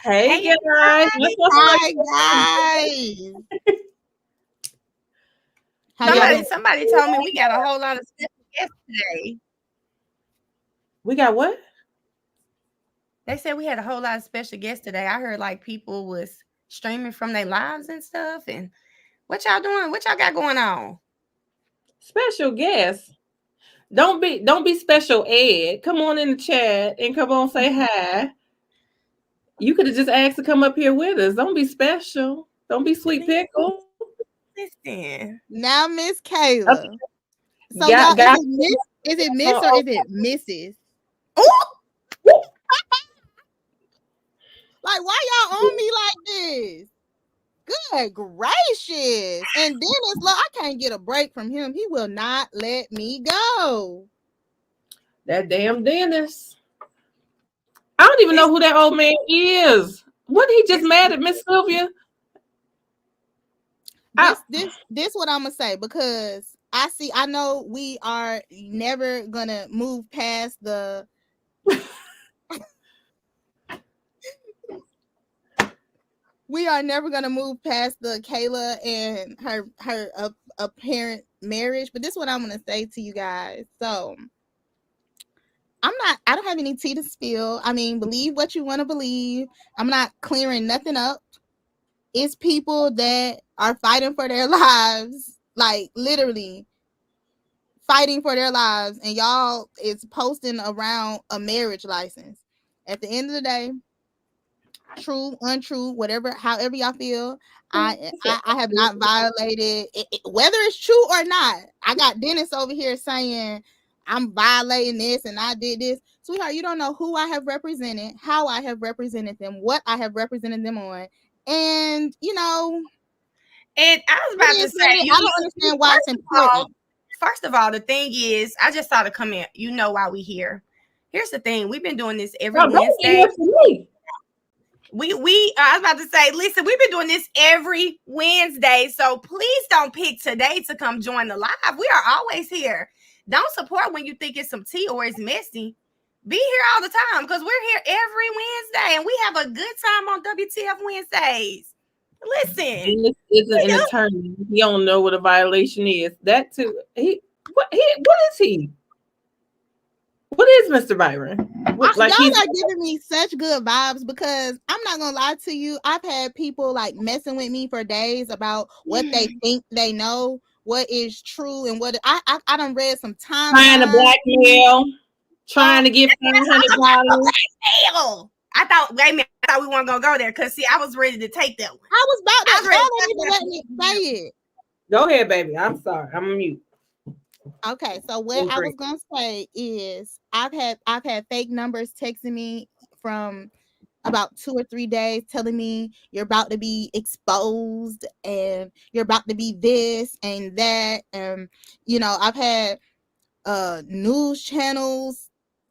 Hey guys. Hi guys. Somebody told me we got a whole lot of special guests today. We got what? They said we had a whole lot of special guests today. I heard like people was streaming from their lives and stuff. And what y'all doing? What y'all got going on? Special guests. Don't be special ed. Come on in the chat and come on say hi. You could have just asked to come up here with us. Don't be special. Don't be sweet pickle. Listen. Now, Miss Kayla. Okay. So y'all, is it Miss or is it Mrs.? Like, why y'all on me like this? Good gracious. And Dennis, look, I can't get a break from him. He will not let me go. That damn Dennis. I don't even know who that old man is. Wasn't he just mad at Miss Sylvia? This what I'm gonna say, because I know we are never gonna move past the we are never gonna move past the Kayla and her apparent marriage. But this is what I'm gonna say to you guys. So I don't have any tea to spill. I mean, believe what you want to believe. I'm not clearing nothing up. It's people that are fighting for their lives, like literally fighting for their lives, and y'all is posting around a marriage license. At the end of the day, true, untrue, whatever, however y'all feel, I have not violated it, whether it's true or not. I got Dennis over here saying I'm violating this and I did this. Sweetheart, you don't know who I have represented, how I have represented them, what I have represented them on. And, you know. And I was about to say, I don't understand why it's important. First of all, the thing is, I just saw the comment. You know why we here. Here's the thing. We've been doing this every Wednesday. I was about to say, listen, we've been doing this every Wednesday. So please don't pick today to come join the live. We are always here. Don't support when you think it's some tea or it's messy. Be here all the time, because we're here every Wednesday and we have a good time on WTF Wednesdays. Listen, Dennis isn't an attorney. He don't know what a violation is. That too. What is he? What is Mr. Byron? Y'all are giving me such good vibes, because I'm not gonna lie to you. I've had people like messing with me for days about what they think they know, what is true, and what I done read some time. Trying to blackmail, trying to get $500. I thought we weren't gonna go there, because see, I was ready to take that one. I was about to. Y'all didn't even let me say it. Go ahead, baby. I'm sorry. I'm on mute. Okay, so what I was gonna say is I've had fake numbers texting me from about 2 or 3 days telling me you're about to be exposed and you're about to be this and that. And you know, I've had news channels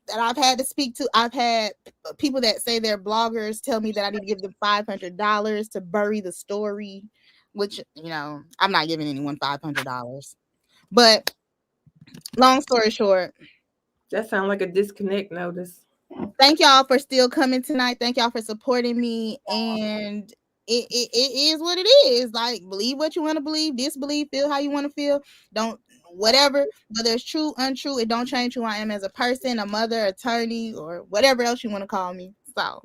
that I've had to speak to. I've had people that say they're bloggers tell me that I need to give them $500 to bury the story, which, you know, I'm not giving anyone $500. But long story short, that sounds like a disconnect notice. Thank y'all for still coming tonight. Thank y'all for supporting me. And it is what it is. Like, believe what you want to believe, disbelieve, feel how you want to feel. Don't, whatever, whether it's true, untrue, it don't change who I am as a person, a mother, attorney, or whatever else you want to call me. So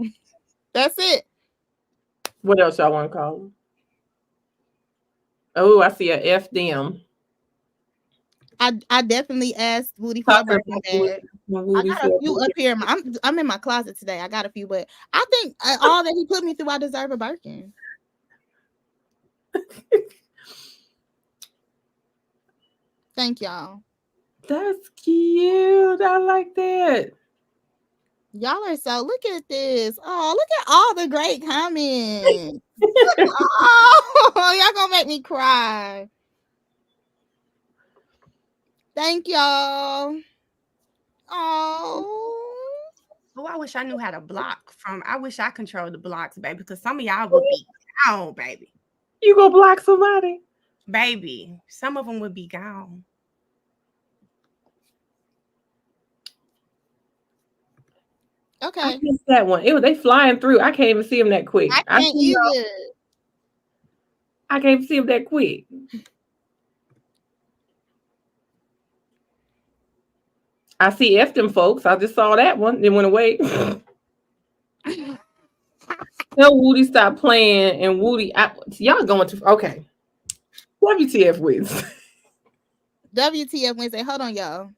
that's it. What else y'all want to call them? Oh, I see a F them. I definitely asked Woody for a birthday bag. I got a few up here. I'm in my closet today. I got a few, but I think all that he put me through, I deserve a Birkin. Thank y'all. That's cute. I like that. Y'all are so, look at this. Oh, look at all the great comments. Oh, y'all gonna make me cry. Thank y'all. Oh, I wish I knew how to block from. I wish I controlled the blocks, baby, because some of y'all would be gone, baby. You gonna block somebody? Baby, some of them would be gone. I Okay. missed that one. They flying through. I can't even see them that quick. I can't either. I can't even see them that quick. I see F them folks. I just saw that one. They went away. Tell Woody stop playing, and Woody, y'all going to okay. WTF Wednesday. WTF Wednesday. Hold on, y'all.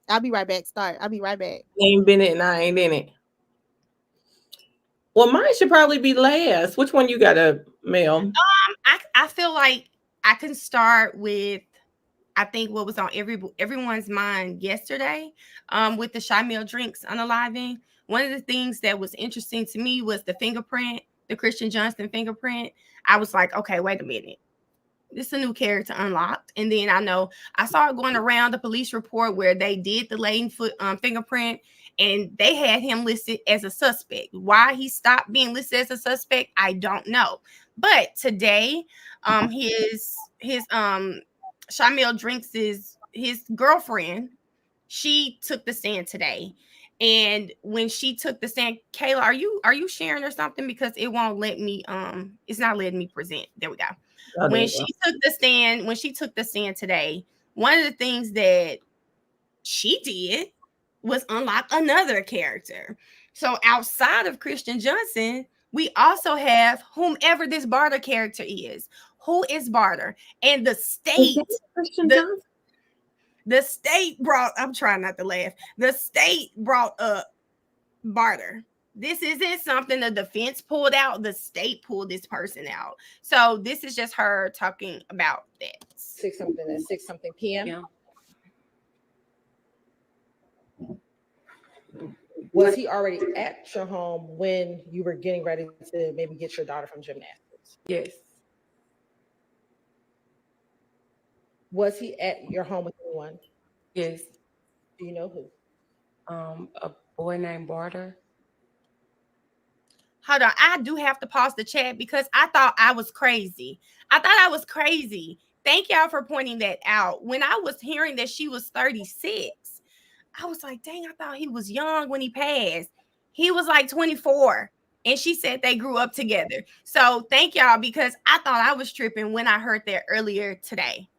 I'll be right back. I'll be right back. Ain't been it, and I ain't in it. Well, mine should probably be last. Which one you got a Mel? I feel like I can start with, I think what was on everyone's mind yesterday, with the Shamil drinks unaliving. One of the things that was interesting to me was the fingerprint, the Christian Johnston fingerprint. I was like, okay, wait a minute. This is a new character unlocked. And then I saw it going around the police report where they did the Layton fingerprint, and they had him listed as a suspect. Why he stopped being listed as a suspect, I don't know. But today, his Shamil Drinks is his girlfriend. She took the stand today. And when she took the stand, Kayla, are you sharing or something? Because it won't let me, it's not letting me present. There we go. When she took the stand today, one of the things that she did was unlock another character. So outside of Christian Johnson, we also have whomever this Barter character is. Who is Barter? And the state, the state brought, I'm trying not to laugh. The state brought up Barter. This isn't something the defense pulled out. The state pulled this person out. So this is just her talking about that. 6 something p.m. Yeah. Was he already at your home when you were getting ready to maybe get your daughter from gymnastics? Yes. Was he at your home with anyone? Yes. Do you know who? A boy named Barter. Hold on, I do have to pause the chat because I thought I was crazy. Thank y'all for pointing that out. When I was hearing that she was 36, I was like, dang, I thought he was young when he passed. He was like 24. And she said they grew up together. So thank y'all, because I thought I was tripping when I heard that earlier today.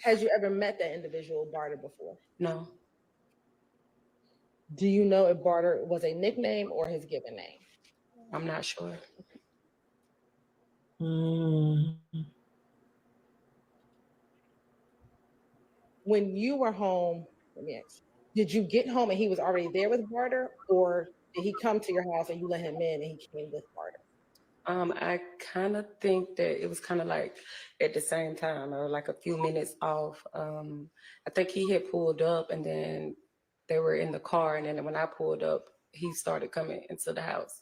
Has you ever met that individual, Barter, before? No. Do you know if Barter was a nickname or his given name? I'm not sure. When you were home, let me ask, did you get home and he was already there with Barter, or did he come to your house and you let him in and he came with Barter? I kind of think that it was kind of like at the same time, or like a few minutes off. I think he had pulled up and then they were in the car, and then when I pulled up, he started coming into the house.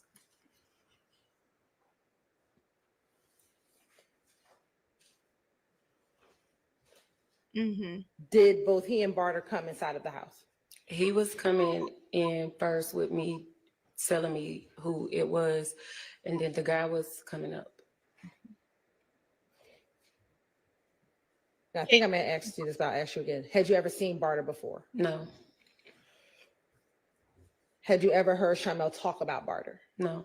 Mm-hmm. Did both he and Barter come inside of the house? He was coming in first with me, telling me who it was, and then the guy was coming up. Now, I think I may have asked you this, but I'll ask you again. Had you ever seen Barter before? No. Had you ever heard Shamil talk about Barter? No.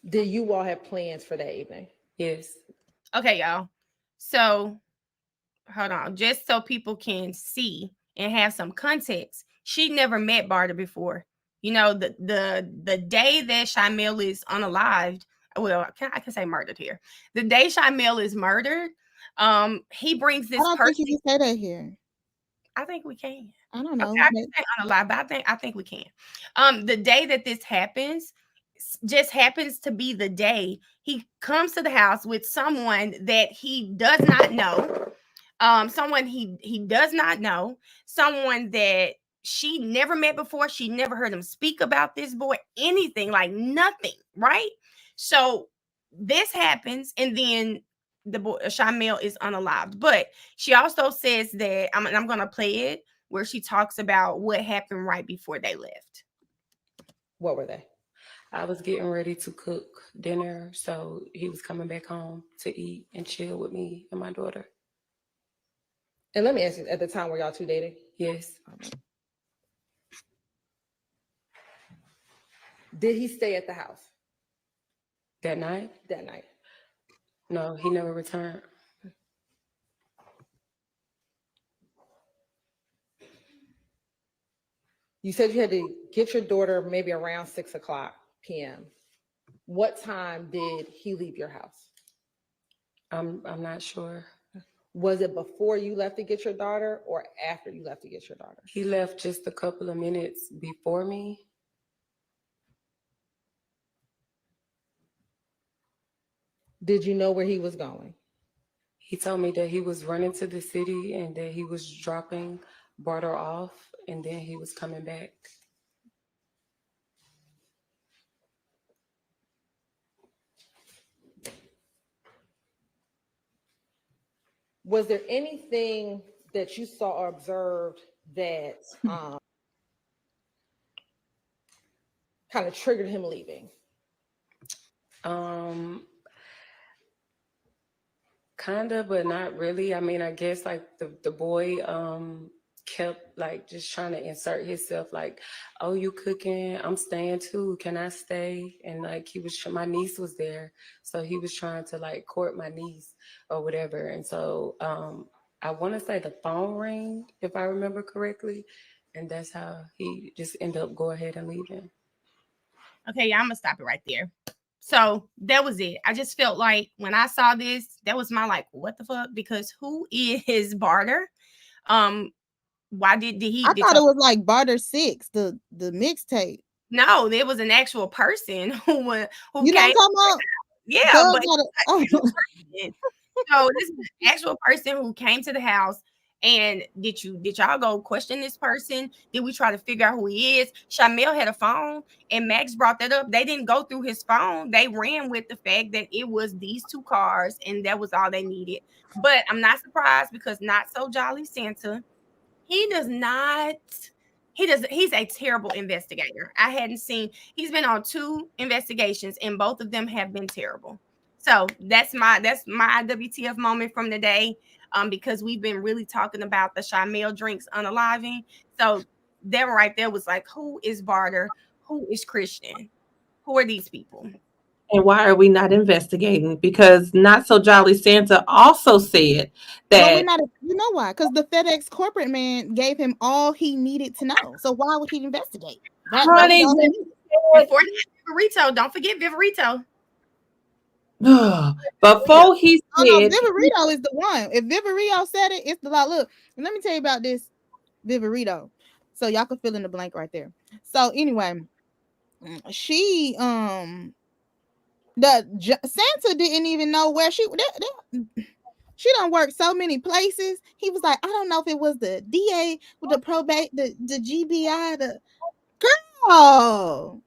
Did you all have plans for that evening? Yes. Okay, y'all. So hold on, just so people can see and have some context. She never met Barter before. You know, the day that Shamil is unalived, well, I can say murdered here. The day Shamil is murdered, he brings this I don't think you can say that here. I think we can. I don't know. Okay, I can say unalived, but I think we can. The day that this happens just happens to be the day he comes to the house with someone that he does not know. Someone he does not know, someone that she never met before. She never heard him speak about this boy, anything, like nothing, right? So this happens, and then the boy Shamil is unalived. But she also says that I'm gonna play it where she talks about what happened right before they left. What were they? I was getting ready to cook dinner, so he was coming back home to eat and chill with me and my daughter. And let me ask you, at the time, were y'all two dating? Yes. Did he stay at the house That night? that night? No, he never returned. You said you had to get your daughter maybe around 6:00 p.m. What time did he leave your house? I'm not sure. Was it before you left to get your daughter or after you left to get your daughter? He left just a couple of minutes before me. Did you know where he was going? He told me that he was running to the city and that he was dropping Barter off and then he was coming back. Was there anything that you saw or observed that kind of triggered him leaving? Kind of, but not really. I mean, I guess like the boy kept like just trying to insert himself like, oh, you cooking, I'm staying too, can I stay? And like he was, my niece was there, so he was trying to like court my niece or whatever. And so I want to say the phone rang, if I remember correctly, and that's how he just ended up go ahead and leaving. Okay, yeah, I'm gonna stop it right there. So that was it. I just felt like when I saw this, that was my like, what the fuck? Because who is Barter? Why did he? I thought it was like Barter 6, the mixtape. No, there was an actual person who You know came. what I'm talking about? Yeah, but so this is an actual person who came to the house. And did y'all go question this person? Did we try to figure out who he is? Shamel had a phone, and Max brought that up. They didn't go through his phone. They ran with the fact that it was these two cars, and that was all they needed. But I'm not surprised because Not So Jolly Santa, he's a terrible investigator. I hadn't seen, he's been on 2 investigations, and both of them have been terrible. So that's my WTF moment from the day. Because we've been really talking about the Shamel drinks unaliving. So that right there was like, who is Barter? Who is Christian? Who are these people? And why are we not investigating? Because Not So Jolly Santa also said that. Well, we're not. You know why? Because the FedEx corporate man gave him all he needed to know. So why would he investigate? Honey, before that, Viverito, don't forget Viverito. Before he said, oh no, Viverito is the one. If Viverito said it, it's the law. Look, and let me tell you about this Viverito, so y'all can fill in the blank right there. So anyway, she Santa didn't even know where she done worked so many places. He was like, I don't know if it was the DA with the probate, the GBI, the girl.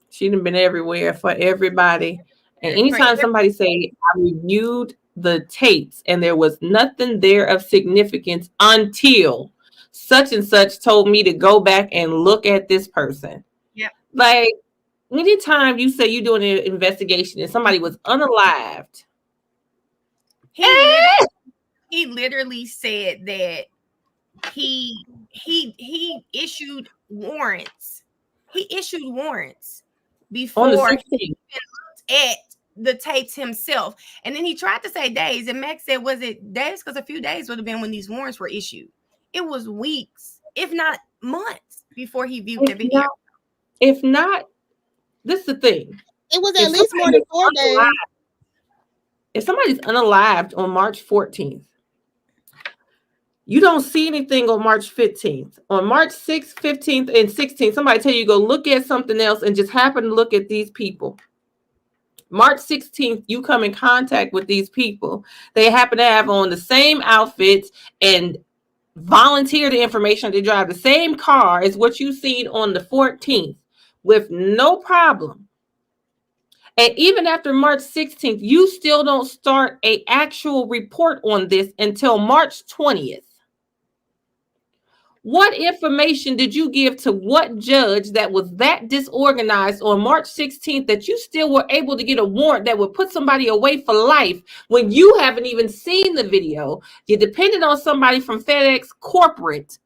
She done been everywhere for everybody. And anytime somebody say, I reviewed the tapes and there was nothing there of significance until such and such told me to go back and look at this person. Yeah. Like, anytime you say you're doing an investigation and somebody was unalived. He literally said that he issued warrants. He issued warrants before he looked at the tapes himself. And then he tried to say days. And Max said, was it days? Because a few days would have been when these warrants were issued. It was weeks, if not months, before he viewed the video. If not, this is the thing. It was at least more than 4 days. If somebody's unalived on March 14th, you don't see anything on March 15th. On March 6th, 15th, and 16th, somebody tell you go look at something else and just happen to look at these people. March 16th, you come in contact with these people. They happen to have on the same outfits and volunteer the information. They drive the same car as what you seen on the 14th with no problem. And even after March 16th, you still don't start an actual report on this until March 20th. What information did you give to what judge that was that disorganized on March 16th that you still were able to get a warrant that would put somebody away for life when you haven't even seen the video? You depended on somebody from FedEx corporate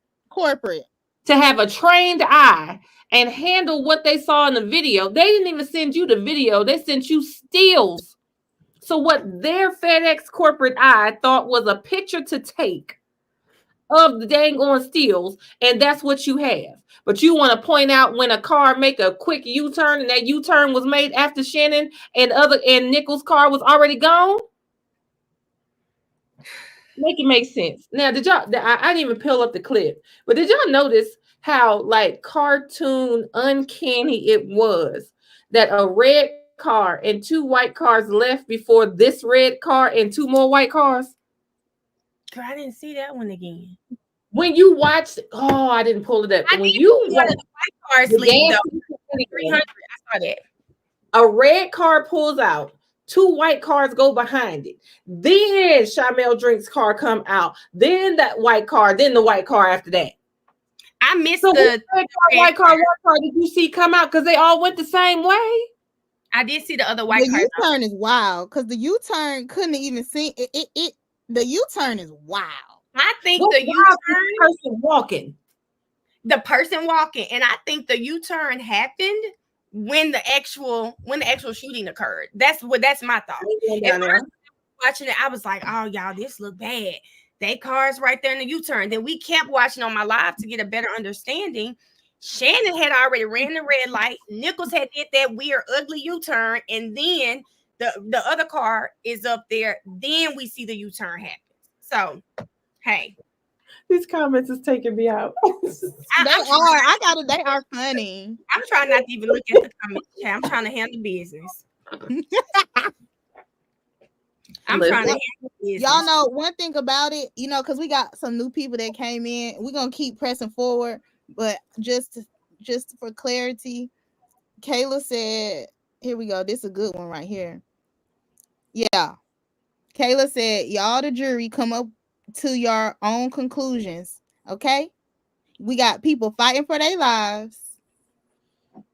to have a trained eye and handle what they saw in the video. They didn't even send you the video. They sent you stills. So what their FedEx corporate eye thought was a picture to take of the dang on steals, and that's what you have. But you want to point out when a car make a quick U-turn, and that U-turn was made after Shannon and Nichols' car was already gone? Make it make sense. Now, did y'all? I didn't even pull up the clip, but did y'all notice how like cartoon uncanny it was that a red car and 2 white cars left before this red car and 2 more white cars? Girl, I didn't see that one again. When you watched, I didn't pull it up. I When did you see one watched of the white cars the leave gas though. 300. I saw that. a red car pulls out, 2 white cars go behind it. Then Shamel Drink's car come out. Then that white car. Then the white car after that. I missed So the white car did you see come out? Because they all went the same way. I did see the other white car. The U-turn is wild because the U-turn couldn't even see it. The U-turn is wild. I think What's the U-turn, person walking. the person walking, and I think the U-turn happened when the actual shooting occurred. That's my thought. If I was watching it, I was like, oh y'all, this look bad. They cars right there in the U-turn. Then we kept watching on my live to get a better understanding. Shannon had already ran the red light. Nichols had did that weird, ugly U-turn, and then the other car is up there. Then we see the U-turn happen. So, hey, these comments is taking me out. They are funny. I'm trying not to even look at the comments. I'm trying to handle business. Y'all know one thing about it, because we got some new people that came in. We're gonna keep pressing forward, but just for clarity, Kayla said, here we go. This is a good one right here. Yeah. Kayla said, y'all the jury, come up to your own conclusions. Okay? We got people fighting for their lives. And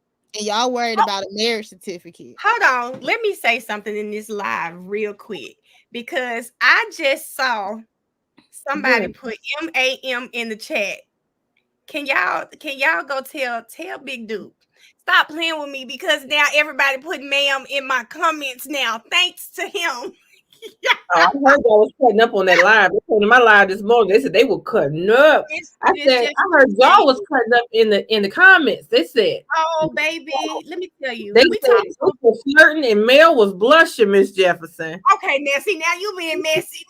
y'all worried about a marriage certificate. Hold on. Let me say something in this live real quick. Because I just saw somebody put MAM in the chat. Can y'all go tell Big Duke, stop playing with me, because now everybody put ma'am in my comments now. Thanks to him. I heard y'all was cutting up on that live. They came to my live this morning. They said they were cutting up. I heard y'all was cutting up in the comments. They said, "Oh baby, let me tell you, they were flirting and Mel was blushing, Miss Jefferson." Okay, Nancy, now you being messy.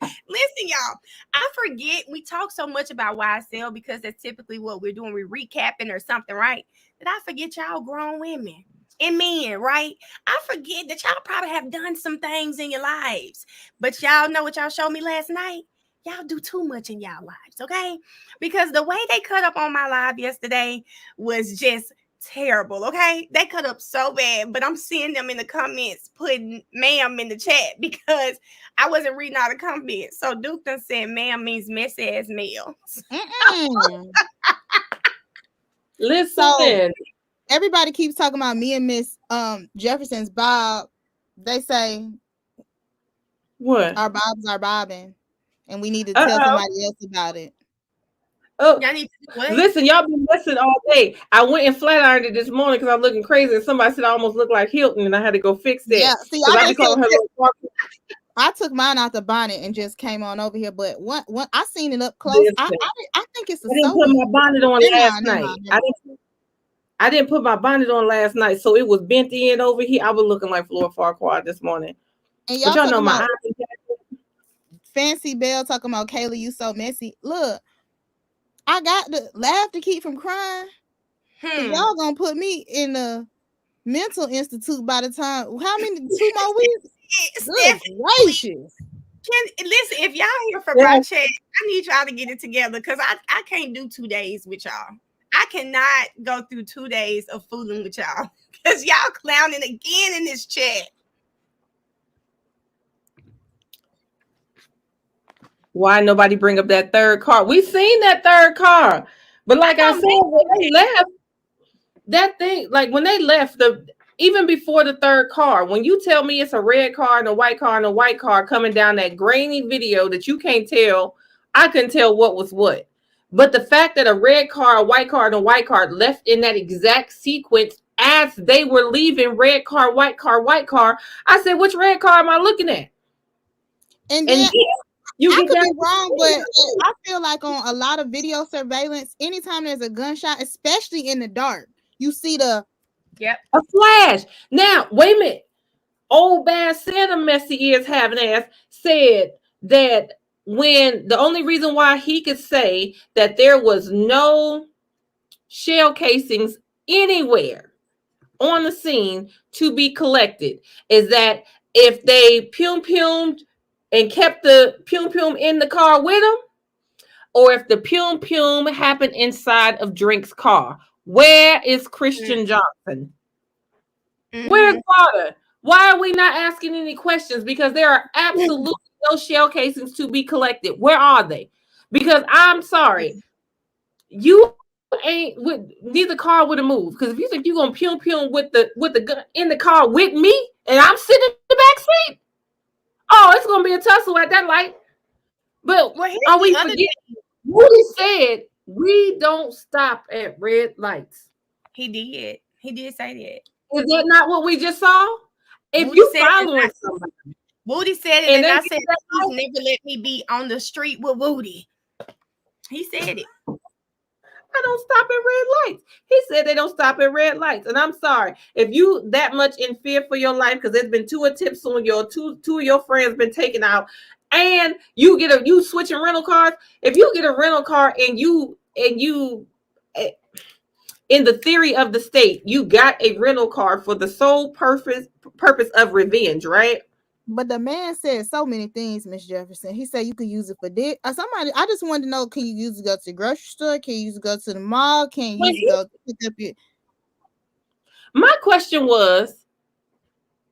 Listen, y'all. I forget we talk so much about YSL because that's typically what we're doing. We're recapping or something, right? That I forget y'all grown women and men, right? I forget that y'all probably have done some things in your lives, but y'all know what y'all showed me last night? Y'all do too much in y'all lives, okay? Because the way they cut up on my live yesterday was just terrible, okay? They cut up so bad, but I'm seeing them in the comments putting ma'am in the chat because I wasn't reading all the comments. So Duke done said ma'am means messy ass male. Listen. So, everybody keeps talking about me and Miss Jefferson's Bob. They say what? Our Bobs are bobbing, and we need to tell somebody else about it. Oh, listen, y'all been listening all day. I went and flat ironed it this morning because I'm looking crazy, and somebody said I almost looked like Hilton, and I had to go fix that. Yeah, see, I took mine out the bonnet and just came on over here, but what I seen it up close. I think it's. I didn't put my bonnet on last night. I didn't put my bonnet on last night, so it was bent in over here. I was looking like Flora Farquhar this morning. And y'all know my eyes. Fancy Bell talking about Kayla, you so messy. Look, I got to laugh to keep from crying. Y'all gonna put me in a mental institute by the time. How many? 2 more weeks? Good gracious. Listen, if y'all here for my chat, I need y'all to get it together because I can't do 2 days with y'all. I cannot go through 2 days of fooling with y'all because y'all clowning again in this chat. Why nobody bring up that third car? We seen that third car, but like I said, when they left that thing, like when they left even before the third car, when you tell me it's a red car and a white car and a white car coming down that grainy video that you can't tell, I couldn't tell what was what. But the fact that a red car, a white car, and a white car left in that exact sequence as they were leaving, red car, white car, white car, I said, which red car am I looking at? And then you I get could that be wrong, but I feel like on a lot of video surveillance, anytime there's a gunshot, especially in the dark, you see a flash. Now, wait a minute. Old bad Santa messy ears having ass said that when the only reason why he could say that there was no shell casings anywhere on the scene to be collected is that if they pum-pumed and kept the pum-pum in the car with them, or if the pum-pum happened inside of Drink's car. Where is Christian Johnson? Where's Carter? Why are we not asking any questions? Because there are absolutely no shell casings to be collected. Where are they? Because I'm sorry, you ain't with neither car would have moved. Because if you think you're gonna pum with the gun in the car with me and I'm sitting in the back seat, oh, it's gonna be a tussle at that light. But are we forgetting? Woody said we don't stop at red lights. He did. He did say that. Is that not what we just saw? If Woody you following somebody, Woody said it, and I said, "Please never let me be on the street with Woody." He said it. I don't stop at red lights. He said they don't stop at red lights. And I'm sorry. If you that much in fear for your life, because there's been two attempts on your two of your friends been taken out, and you switching rental cars. If you get a rental car and you in the theory of the state, you got a rental car for the sole purpose of revenge, right? But the man said so many things, Miss Jefferson. He said you could use it for this. Somebody, I just wanted to know: can you use it to go to the grocery store? Can you use it to go to the mall? Can you use it to go pick up your? My question was,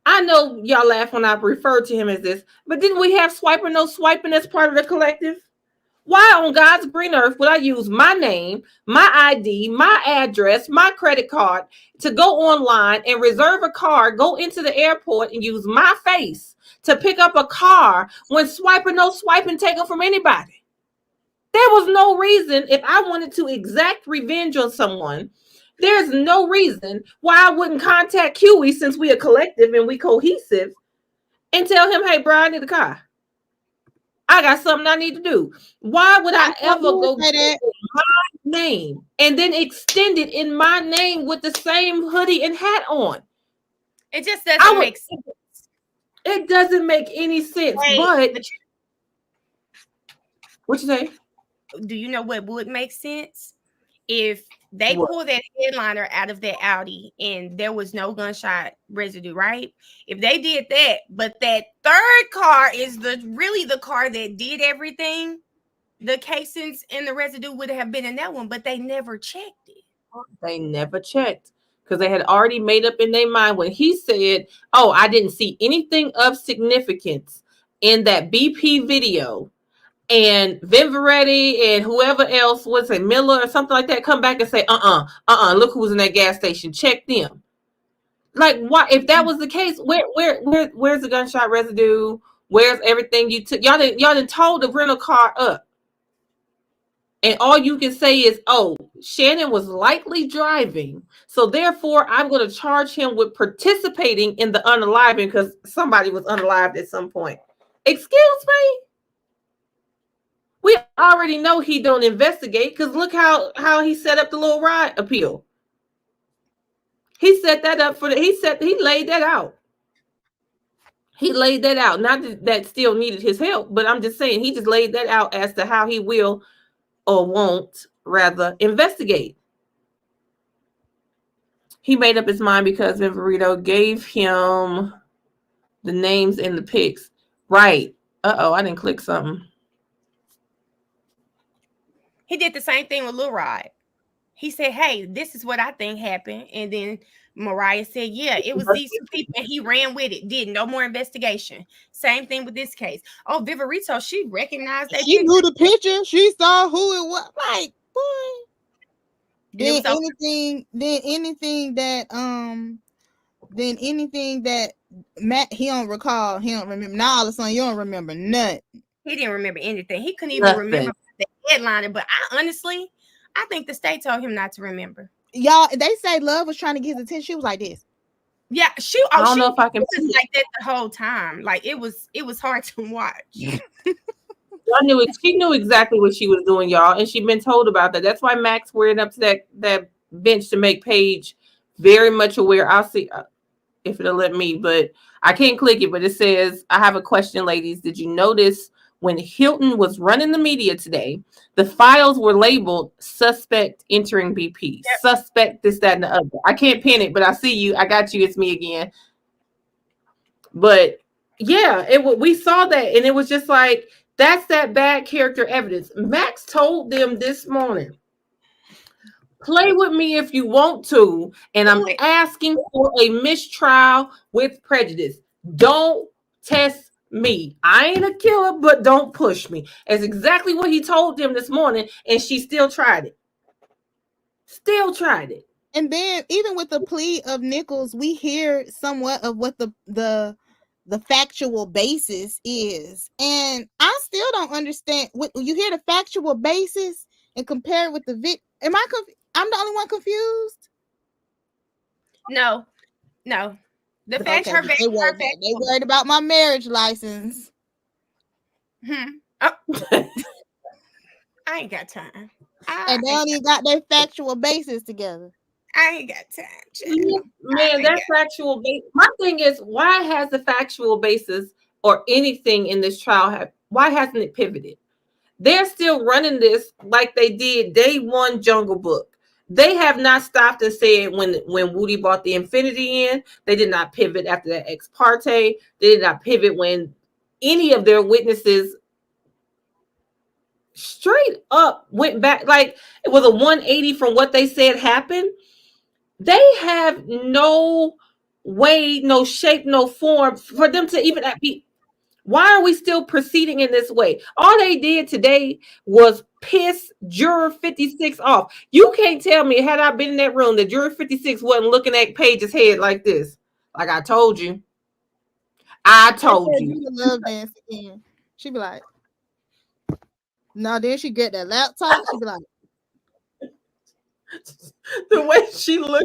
I know y'all laugh when I refer to him as this, but didn't we have swiping no swiping as part of the collective? Why on God's green earth would I use my name, my ID, my address, my credit card to go online and reserve a car, go into the airport and use my face to pick up a car when swiping no swiping take them from anybody? There was no reason if I wanted to exact revenge on someone. There's no reason why I wouldn't contact Huey since we are collective and we cohesive and tell him, hey, bro, I need a car. I got something I need to do. Why would I ever go get my name and then extend it in my name with the same hoodie and hat on? It just doesn't make sense. It doesn't make any sense. But what you say? Do you know what would make sense? If they pull that headliner out of that Audi and there was no gunshot residue, right? If they did that, but that third car is really the car that did everything, the casings and the residue would have been in that one, but they never checked it. They never checked because they had already made up in their mind when he said, oh, I didn't see anything of significance in that BP video. And Vinvaretti and whoever else was a Miller or something like that come back and say, look who's in that gas station. Check them. Like, why? If that was the case, where's the gunshot residue? Where's everything you took? Y'all done told the rental car up, and all you can say is, oh, Shannon was likely driving, so therefore I'm going to charge him with participating in the unaliving because somebody was unalived at some point. Excuse me. We already know he don't investigate because look how he set up the little ride appeal. He set that up he laid that out. He laid that out. Not that still needed his help, but I'm just saying he just laid that out as to how he will or won't rather investigate. He made up his mind because Viverito gave him the names and the pics. Right. I didn't click something. He did the same thing with Lil Rod. He said, hey, this is what I think happened. And then Mariah said, yeah, it was these two people and he ran with it. Did no more investigation. Same thing with this case. Oh, Viverito, she recognized that She picture. knew the picture. She saw who it was. Like, boy. Then was anything that Matt, he don't recall, he don't remember. Now all of a sudden you don't remember nothing. He didn't remember anything. He couldn't even remember the headliner. But I think the state told him not to remember. Y'all, they say Love was trying to get his attention. She was like this. Yeah, I don't know if I can was like that the whole time. Like it was hard to watch. I knew it. She knew exactly what she was doing, y'all, and she'd been told about that. That's why Max went up to that bench to make Paige very much aware. I'll see if it'll let me, but I can't click it. But it says, "I have a question, ladies. Did you notice when Hilton was running the media today, the files were labeled suspect entering BP, suspect this, that, and the other? I can't pin it, but I see you. I got you. It's me again. But yeah, we saw that, and it was just like." That's that bad character evidence. Max told them this morning, play with me if you want to, and I'm asking for a mistrial with prejudice. Don't test me. I ain't a killer, but don't push me. That's exactly what he told them this morning, and she still tried it. Still tried it. And then even with the plea of Nichols, we hear somewhat of what the factual basis is, and I still don't understand. What you hear the factual basis and compare it with the I'm the only one confused? No. The fact they worried about my marriage license. Oh. I ain't got time. And they only got their factual basis together. I ain't got time. Man, that factual basis. My thing is, why has the factual basis or anything in this trial why hasn't it pivoted? They're still running this like they did day one Jungle Book. They have not stopped and said when Woody bought the Infinity in, they did not pivot after that ex parte. They did not pivot when any of their witnesses straight up went back. Like it was a 180 from what they said happened. They have no way, no shape, no form for them to even be. Why are we still proceeding in this way? All they did today was piss Juror 56 off. You can't tell me, had I been in that room, that Juror 56 wasn't looking at Paige's head like this. Like I told you. I told you. Love dance again. She'd be like, no, then she get that laptop. She'd be like, the way she looked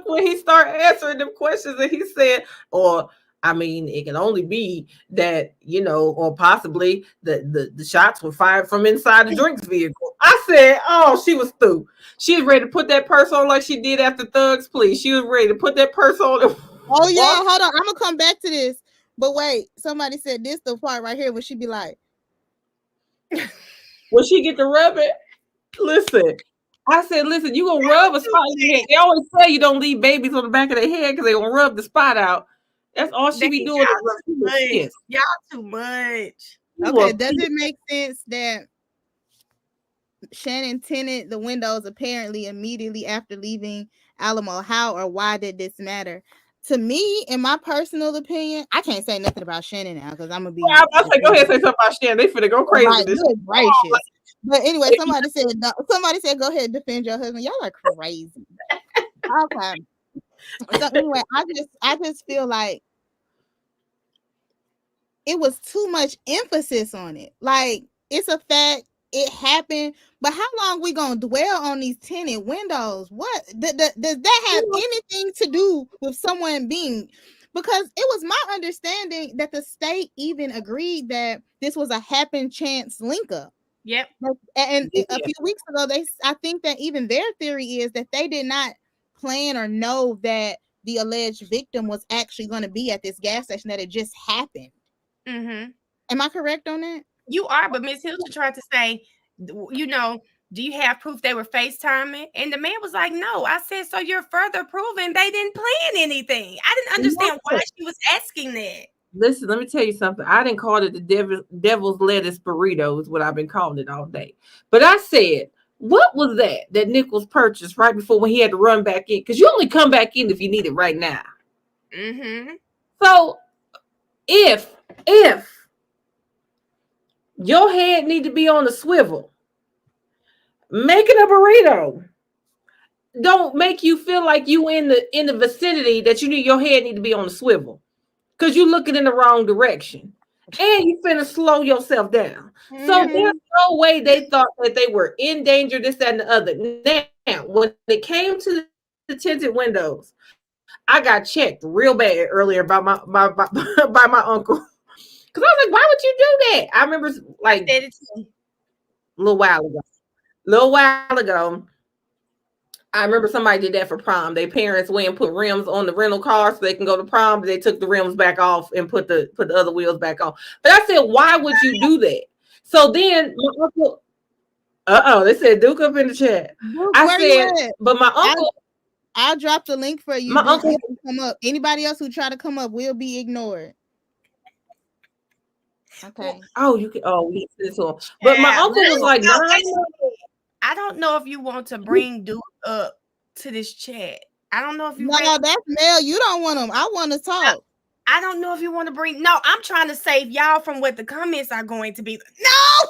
when he started answering them questions, and he said, or I mean, it can only be that, or possibly the shots were fired from inside the drinks vehicle. I said, oh, she was through. She was ready to put that purse on like she did after Thugs Please. She was ready to put that purse on. Oh yeah, hold on, I'm gonna come back to this. But wait, somebody said this the part right here where she be like, when she get to rub it. Listen, I said, listen, you gonna rub a spot in your head. They always say you don't leave babies on the back of their head because they gonna rub the spot out. That's all she be doing. Y'all too much. Okay, does it make sense that Shannon tinted the windows apparently immediately after leaving Alamo? How or why did this matter? To me, in my personal opinion, I can't say nothing about Shannon now because I'm gonna be. Well, I was like, go ahead, say something about Shannon. They finna go crazy. Right, good gracious. But anyway, somebody said, go ahead and defend your husband. Y'all are crazy. Okay. So anyway, I just feel like it was too much emphasis on it. Like, it's a fact, it happened, but how long we gonna dwell on these tinted windows? What does that have anything to do with someone being? Because it was my understanding that the state even agreed that this was a happen chance link up. Yep. And a few weeks ago, I think that even their theory is that they did not plan or know that the alleged victim was actually going to be at this gas station, that it just happened. Mm-hmm. Am I correct on that? You are, but Miss Hilton tried to say, do you have proof they were FaceTiming? And the man was like, no. I said, so you're further proving they didn't plan anything. I didn't understand why she was asking that. Listen, let me tell you something. I didn't call it the devil's lettuce burrito is what I've been calling it all day. But I said, What was that Nichols purchased right before when he had to run back in? Because you only come back in if you need it right now. Mm-hmm. So if your head need to be on a swivel, making a burrito don't make you feel like you in the vicinity that you need your head need to be on a swivel because you're looking in the wrong direction and you finna slow yourself down. So Mhm. there's no way they thought that they were in danger, this, that, and the other. Now, when it came to the tinted windows, I got checked real bad earlier by by my uncle. Cause I was like, why would you do that? I remember I like said it too. a little while ago. I remember somebody did that for prom. Their parents went and put rims on the rental car so they can go to prom, but they took the rims back off and put the other wheels back on. But I said, why would you do that? So then my uncle, they said Duke up in the chat. Duke, I where you said, at? but I'll drop the link for you, my Duke. uncle, You can come up. Anybody else who try to come up will be ignored. Okay. you can, we send it to him. But my Yeah. uncle was like, No, nah, wait a minute. I don't know if you want to bring Duke up to this chat. I don't know if you ready. No, that's Mel. You don't want them. I want to talk. I don't know if you want to bring. No, I'm trying to save y'all from what the comments are going to be. No.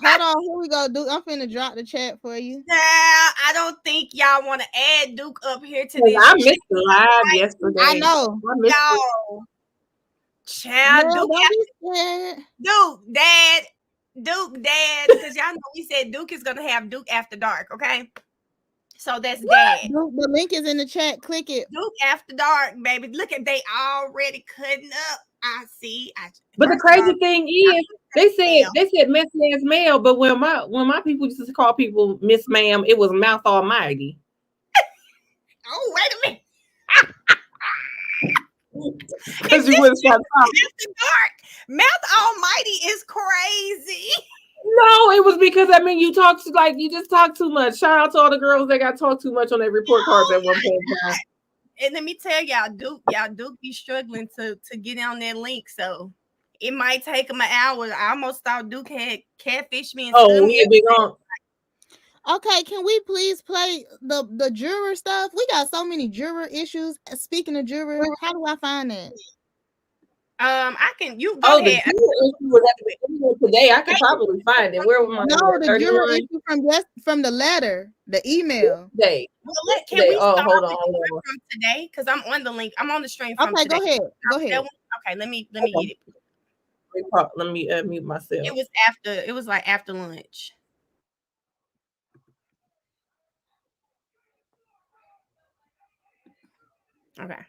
Hold on. Here we go, Duke. I'm finna drop the chat for you. Yeah, I don't think y'all want to add Duke up here to this. I missed the live yesterday. I know. Y'all. Child, Mel, Duke, don't be scared. Duke, Dad, because y'all know we said Duke is gonna have Duke After Dark, okay? So that's Dad. Duke, the link is in the chat. Click it. Duke After Dark, baby. Look at they already cutting up. I see. But the crazy thing is, they said messy ass Mel, but when my people used to call people Miss Ma'am, it was Mouth Almighty. Oh, wait a minute. Because you wouldn't stop talking. After Dark, Mouth Almighty is crazy. No, it was because you just talk too much. Shout out to all the girls that got talked too much on their report cards at one point in time. And let me tell y'all, Duke be struggling to get on that link, so it might take him an hour. I almost thought Duke had catfish me and stood me. Okay, can we please play the juror stuff? We got so many juror issues. Speaking of juror, how do I find that? I can. You go ahead. The juror issue was at the beginning today. I could probably find it. Where was my the juror issue from the letter, the email. Day. Well, can we start from today? Because I'm on the link. I'm on the stream from today. Go ahead. Okay, let me get it. Let me mute myself. It was like after lunch. Okay.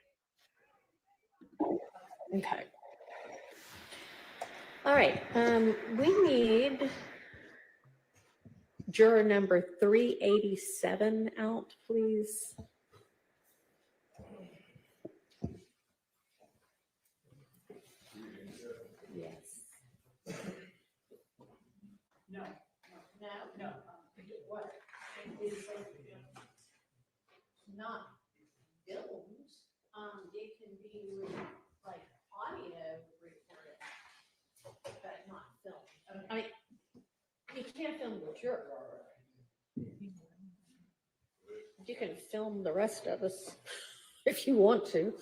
All right. We need juror number 387 out, please. Yes. No. What? Not filmed. It can be like audio recorded, but not filmed. I mean, you can't film the juror. You can film the rest of us if you want to.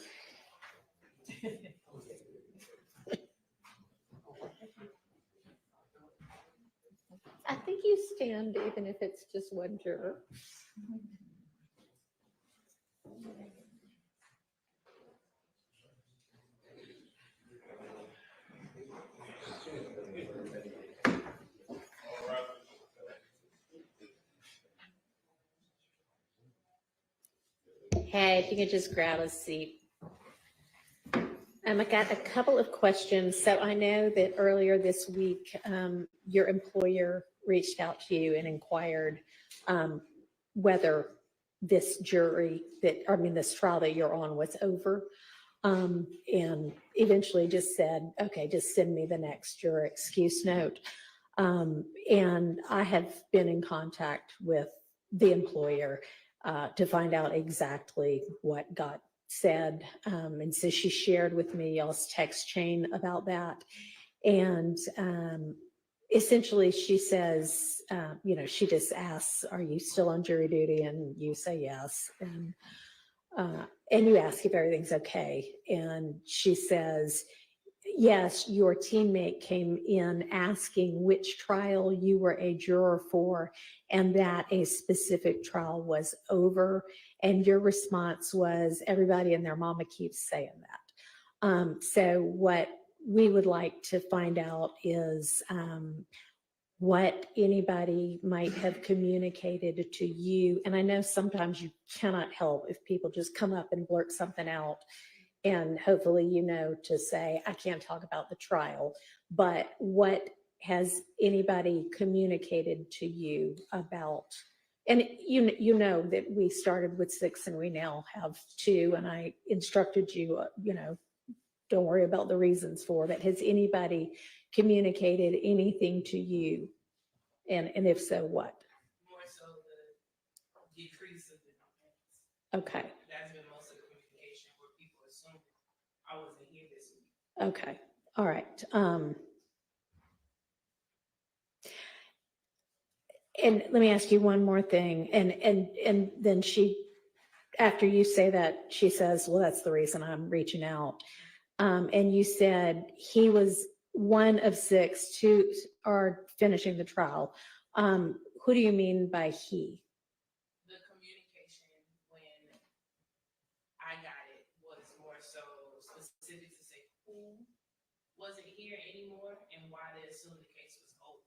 I think you stand even if it's just one juror. Hey, if you could just grab a seat. I got a couple of questions. So I know that earlier this week, your employer reached out to you and inquired whether this this trial that you're on was over, and eventually just said, okay, just send me the next juror excuse note. And I have been in contact with the employer to find out exactly what got said. And so she shared with me y'all's text chain about that. And essentially she says, she just asks, are you still on jury duty? And you say yes. And you ask if everything's okay. And she says, yes, your teammate came in asking which trial you were a juror for and that a specific trial was over. And your response was, everybody and their mama keeps saying that. So what we would like to find out is what anybody might have communicated to you. And I know sometimes you cannot help if people just come up and blurt something out. And hopefully, to say, I can't talk about the trial, but what has anybody communicated to you about? And you know that we started with 6 and we now have 2. And I instructed you, don't worry about the reasons for it. Has anybody communicated anything to you? And if so, what? More so the decrease of the numbers. Okay. That's been most of the communication where people assume I wasn't here this week. Okay. All right. And let me ask you one more thing. And then she, after you say that, she says, well, that's the reason I'm reaching out. And you said he was one of 6 who are finishing the trial. Who do you mean by he? The communication when I got it was more so specific to say who wasn't here anymore and why they assumed the case was over.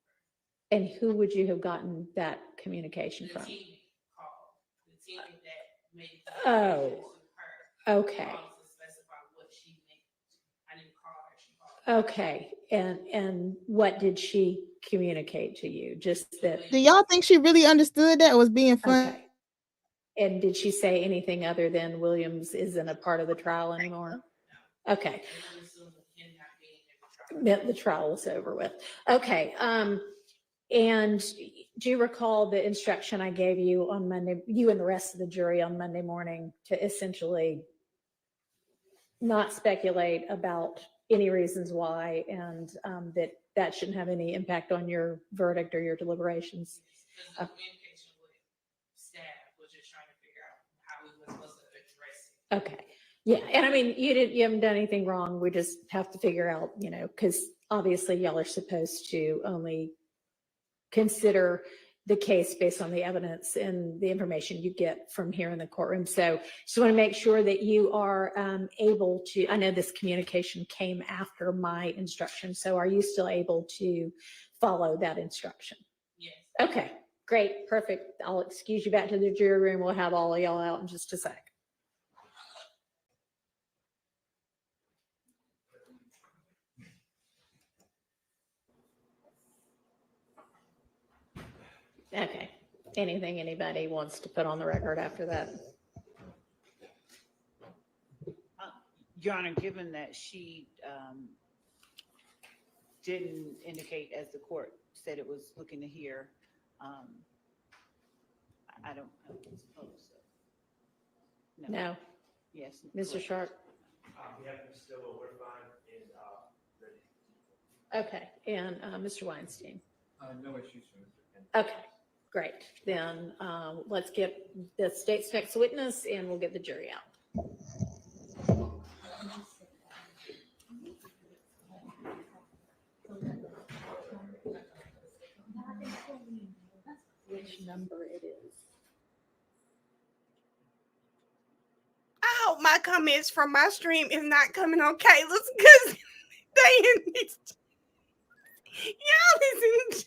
And who would you have gotten that communication The from? teammate called. The teammate that made the Oh, to her. okay. To specify what she meant. I didn't call her. She called. Okay. And what did she communicate to you? Just that. Do y'all think she really understood that or was being funny? Okay. And did she say anything other than Williams isn't a part of the trial anymore? Okay. The trial was over with. Okay. And do you recall the instruction I gave you on Monday, you and the rest of the jury on Monday morning, to essentially not speculate about any reasons why, and that shouldn't have any impact on your verdict or your deliberations? The communication with staff was just trying to figure out how we were supposed to address it. Okay. Yeah. And I mean, you haven't done anything wrong. We just have to figure out, because obviously y'all are supposed to only consider the case based on the evidence and the information you get from here in the courtroom. So just want to make sure that you are able to, I know this communication came after my instruction. So are you still able to follow that instruction? Yes. Okay, great. Perfect. I'll excuse you back to the jury room. We'll have all of y'all out in just a sec. Okay. Anything anybody wants to put on the record after that? Your Honor, given that she didn't indicate, as the court said it was looking to hear, I don't suppose so. No. Yes. Mr. correct. Sharp? We have them still, we're fine and ready. Okay. And Mr. Weinstein? No issues from Mr. Kennedy. Okay, great. Then let's get the state's next witness and we'll get the jury out. Which number it is? I hope my comments from my stream is not coming on Kayla's, because they in this. Y'all listen.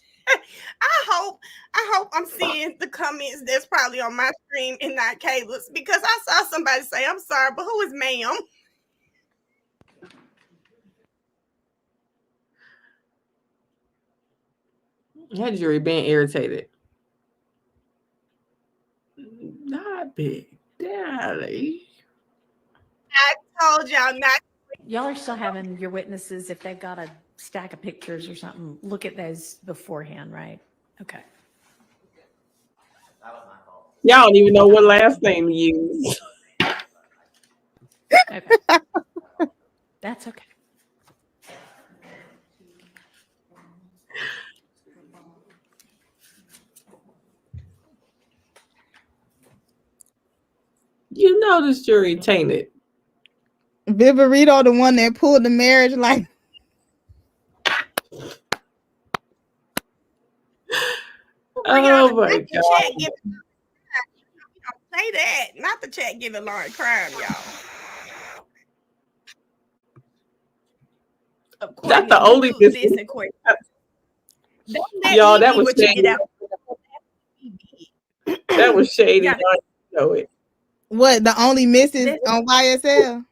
I hope I'm seeing the comments that's probably on my stream and not Kayla's, because I saw somebody say, I'm sorry, but who is ma'am? That jury being irritated. Not Big Daddy. I told y'all not. Y'all are still having your witnesses, if they've got a stack of pictures or something, look at those beforehand, right? Okay. That was my fault. Y'all don't even know what last name to use. Okay. That's okay. You know this jury tainted. Viverito, the one that pulled the marriage, like. Oh my The God. chat giving, say that, not the chat giving Lauren crime, y'all. That's the only this and Courtney. Don't let y'all, me that be was what you shady. get out. That was shady. Yeah. Y'all know it. What, the only misses on YSL?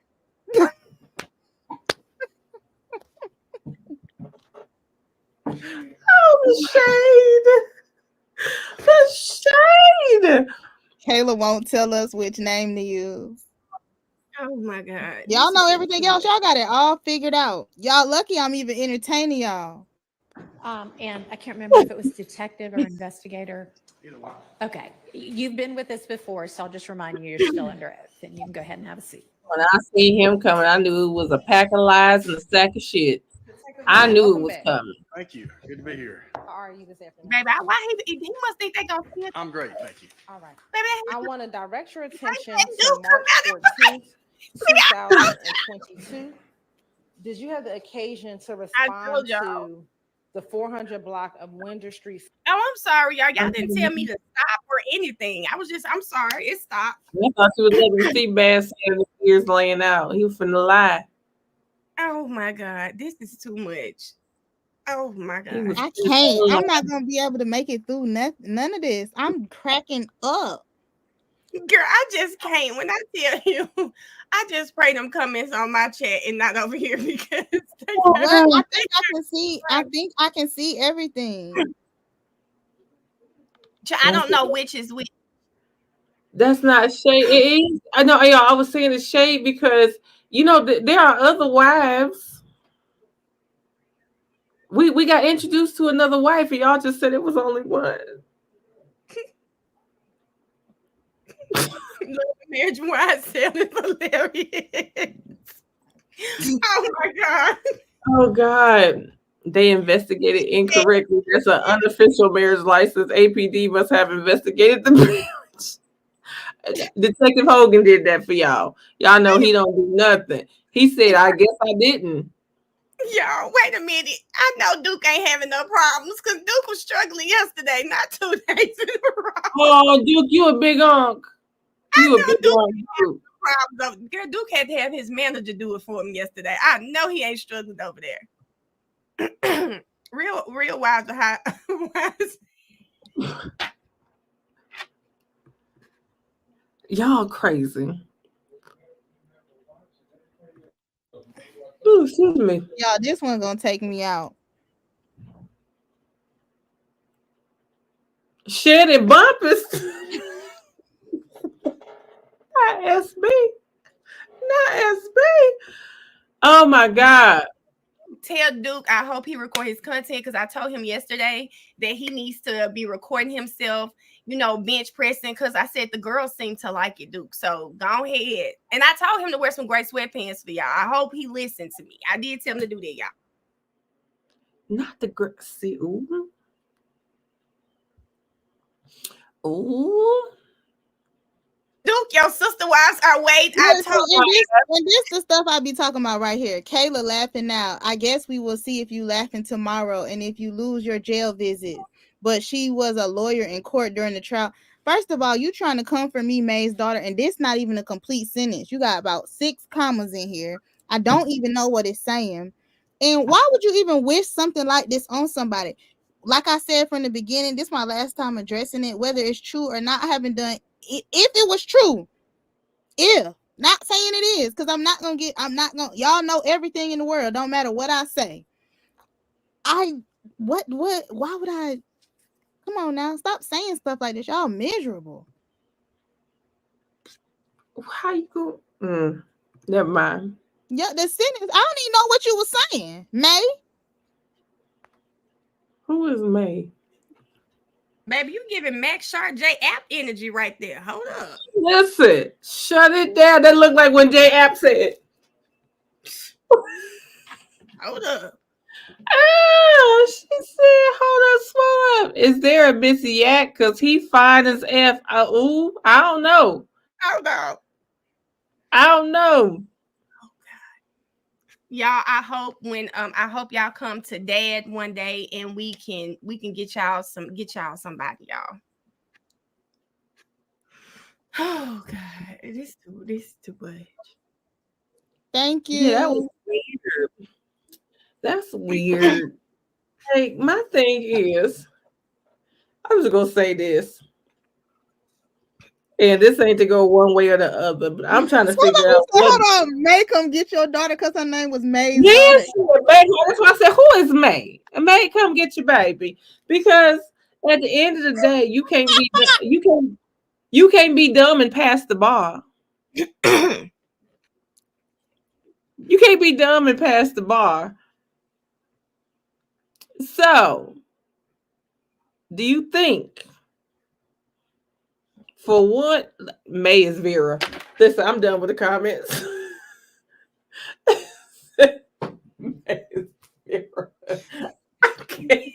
Oh, the shade. The shade. Kayla won't tell us which name to use. Oh my God. Y'all know everything else. Y'all got it all figured out. Y'all lucky I'm even entertaining y'all. And I can't remember if it was detective or investigator. Okay. You've been with us before, so I'll just remind you, you're still under oath, and you can go ahead and have a seat. When I seen him coming, I knew it was a pack of lies and a sack of shit. I knew it was coming. Thank you. Good to be here. How are you this afternoon? Baby, why he must think they gonna see it. I'm great. Thank you. All right. Baby, I want to direct your attention do to March come out 14th, 2022. Did you have the occasion to respond told y'all. to the 400 block of Winter Street? Oh, I'm sorry, y'all. Y'all didn't tell me to stop or anything. I'm sorry. It stopped. I thought you was letting the sea bass the ears laying out. He was finna lie. Oh my God. This is too much. Oh my God. I can't. I'm not gonna be able to make it through none of this. I'm cracking up. Girl, I just can't. When I tell you, I just pray them comments on my chat and not over here because I think I can see. I think I can see everything. I don't know which is which. That's not shade. It is. I know. Yeah, I was saying it's shade because you know there are other wives. We got introduced to another wife, and y'all just said it was only one. Marriage Wise sale is hilarious. Oh my God. Oh God. They investigated incorrectly. There's an unofficial marriage license. APD must have investigated the marriage. Detective Hogan did that for y'all. Y'all know he don't do nothing. He said, I guess I didn't. Y'all, wait a minute. I know Duke ain't having no problems because Duke was struggling yesterday, not 2 days in a row. Oh, Duke, you a big unk. You a big unk, Duke. Problems. Girl, Duke had to have his manager do it for him yesterday. I know he ain't struggling over there. real wives are high. Y'all crazy. Ooh, excuse me. Y'all, this one gonna take me out. Shed and bumpers. Not SB. Not SB. Oh my God. Tell Duke I hope he record his content because I told him yesterday that he needs to be recording himself, bench pressing because I said the girls seem to like it, Duke. So go ahead. And I told him to wear some gray sweatpants for y'all. I hope he listened to me. I did tell him to do that, y'all. Not the girl. See, ooh. Ooh. Duke, your sister wives are waiting. I told you. And this the stuff I be talking about right here. Kayla laughing now. I guess we will see if you laughing tomorrow and if you lose your jail visit. But she was a lawyer in court during the trial. First of all, you trying to come for me, May's daughter, and this not even a complete sentence. You got about 6 commas in here. I don't even know what it's saying. And why would you even wish something like this on somebody? Like I said from the beginning, this is my last time addressing it. Whether it's true or not, I haven't done it. If it was true, not saying it is, because I'm not gonna y'all know everything in the world, don't matter what I say. Why would I? Come on now, stop saying stuff like this. Y'all miserable. How you go? Never mind. Yeah, the sentence. I don't even know what you were saying, May. Who is May? Baby, you giving Max Sharp J App energy right there. Hold up. Listen, shut it down. That looked like when J App said. Hold up. Oh, she said, hold up, is there a Missy Yak? Because he fine as F. I don't know. Hold up. I don't know. Y'all, I hope y'all come to Dad one day and we can get y'all somebody, y'all. Oh God, this is too much. Thank you. Yeah, that was weird. That's weird. Hey, my thing is, I'm just gonna say this. And this ain't to go one way or the other, but I'm trying to figure out Hold on, May, come get your daughter because her name was May's Yes, daughter. May. That's why I said, who is May? May, come get your baby. Because at the end of the day, you can't be dumb and pass the bar. You can't be dumb and pass the bar. So, do you think for what May is Vera? Listen, I'm done with the comments. May is Vera. I can't even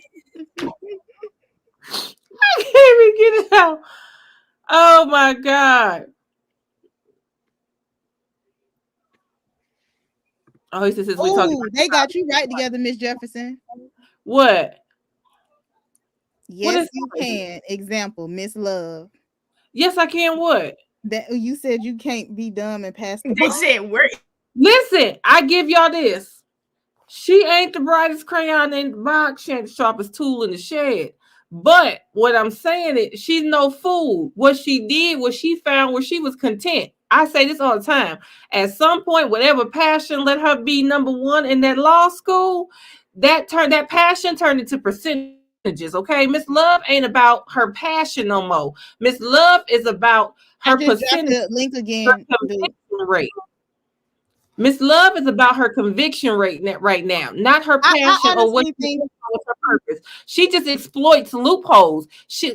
get it out. Oh my God. Oh, he says we talking. They got you right together, Miss Jefferson. What? Yes, you can. Example, Miss Love. Yes, I can. What? That you said you can't be dumb and pass the They ball. said we're Listen, I give y'all this. She ain't the brightest crayon in the box. She ain't the sharpest tool in the shed. But what I'm saying is she's no fool. What she did was she found where she was content. I say this all the time. At some point, whatever passion let her be number one in that law school, that passion turned into percentages. Okay, Miss Love ain't about her passion no more. Miss Love is about her percentage. The link again. Rate. Miss Love is about her conviction rate right now, not her passion or what her purpose. She just exploits loopholes.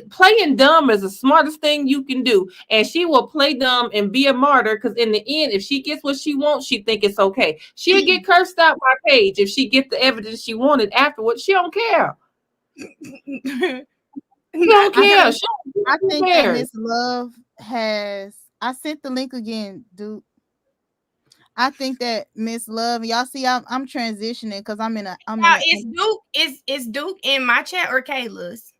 Playing dumb is the smartest thing you can do, and she will play dumb and be a martyr because in the end, if she gets what she wants, she think it's okay. She'll get cursed out by Paige if she gets the evidence she wanted afterwards. She don't care. She don't care. I think that Miss Love has. I sent the link again, dude. I think that Miss Love, y'all see, I'm transitioning because is Duke in my chat or Kayla's?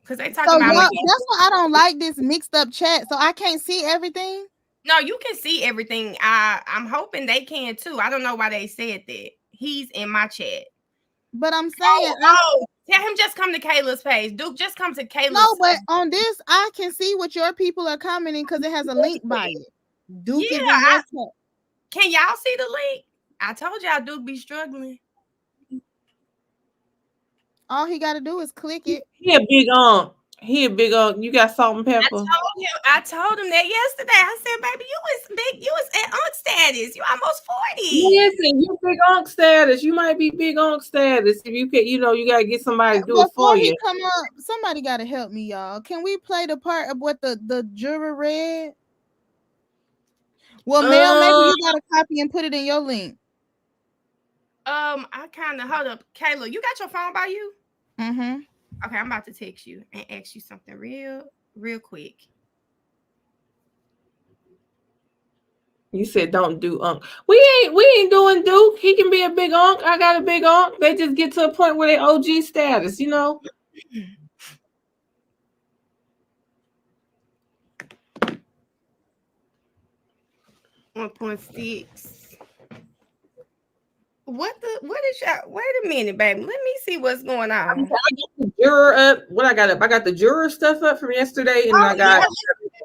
Because they talking about that's why I don't like this mixed up chat. So I can't see everything. No, you can see everything. I'm hoping they can too. I don't know why they said that. He's in my chat. But I'm saying, tell him just come to Kayla's page. Duke, just come to Kayla's. No, but on this, I can see what your people are commenting because it has a link by it. Duke is in your chat. Can y'all see the link? I told y'all Duke be struggling. All he got to do is click it. He a big He a big You got salt and pepper. I told him that yesterday. I said, baby, you was at unk status. You almost 40. Listen, you big unk status. You might be big unk status. If you can, you gotta get somebody to do it for you. Before he come up, somebody gotta help me, y'all. Can we play the part of what the juror read? Well, Mel, maybe you got a copy and put it in your link. I kind of hold up. Kayla, you got your phone by you? Mm-hmm. Okay, I'm about to text you and ask you something real quick. You said don't do unk. We ain't doing Duke. He can be a big unk. I got a big unk. They just get to a point where they OG status, 1.6. What is y'all? Wait a minute, baby. Let me see what's going on. I got the juror up. What I got up? I got the juror stuff up from yesterday, and I got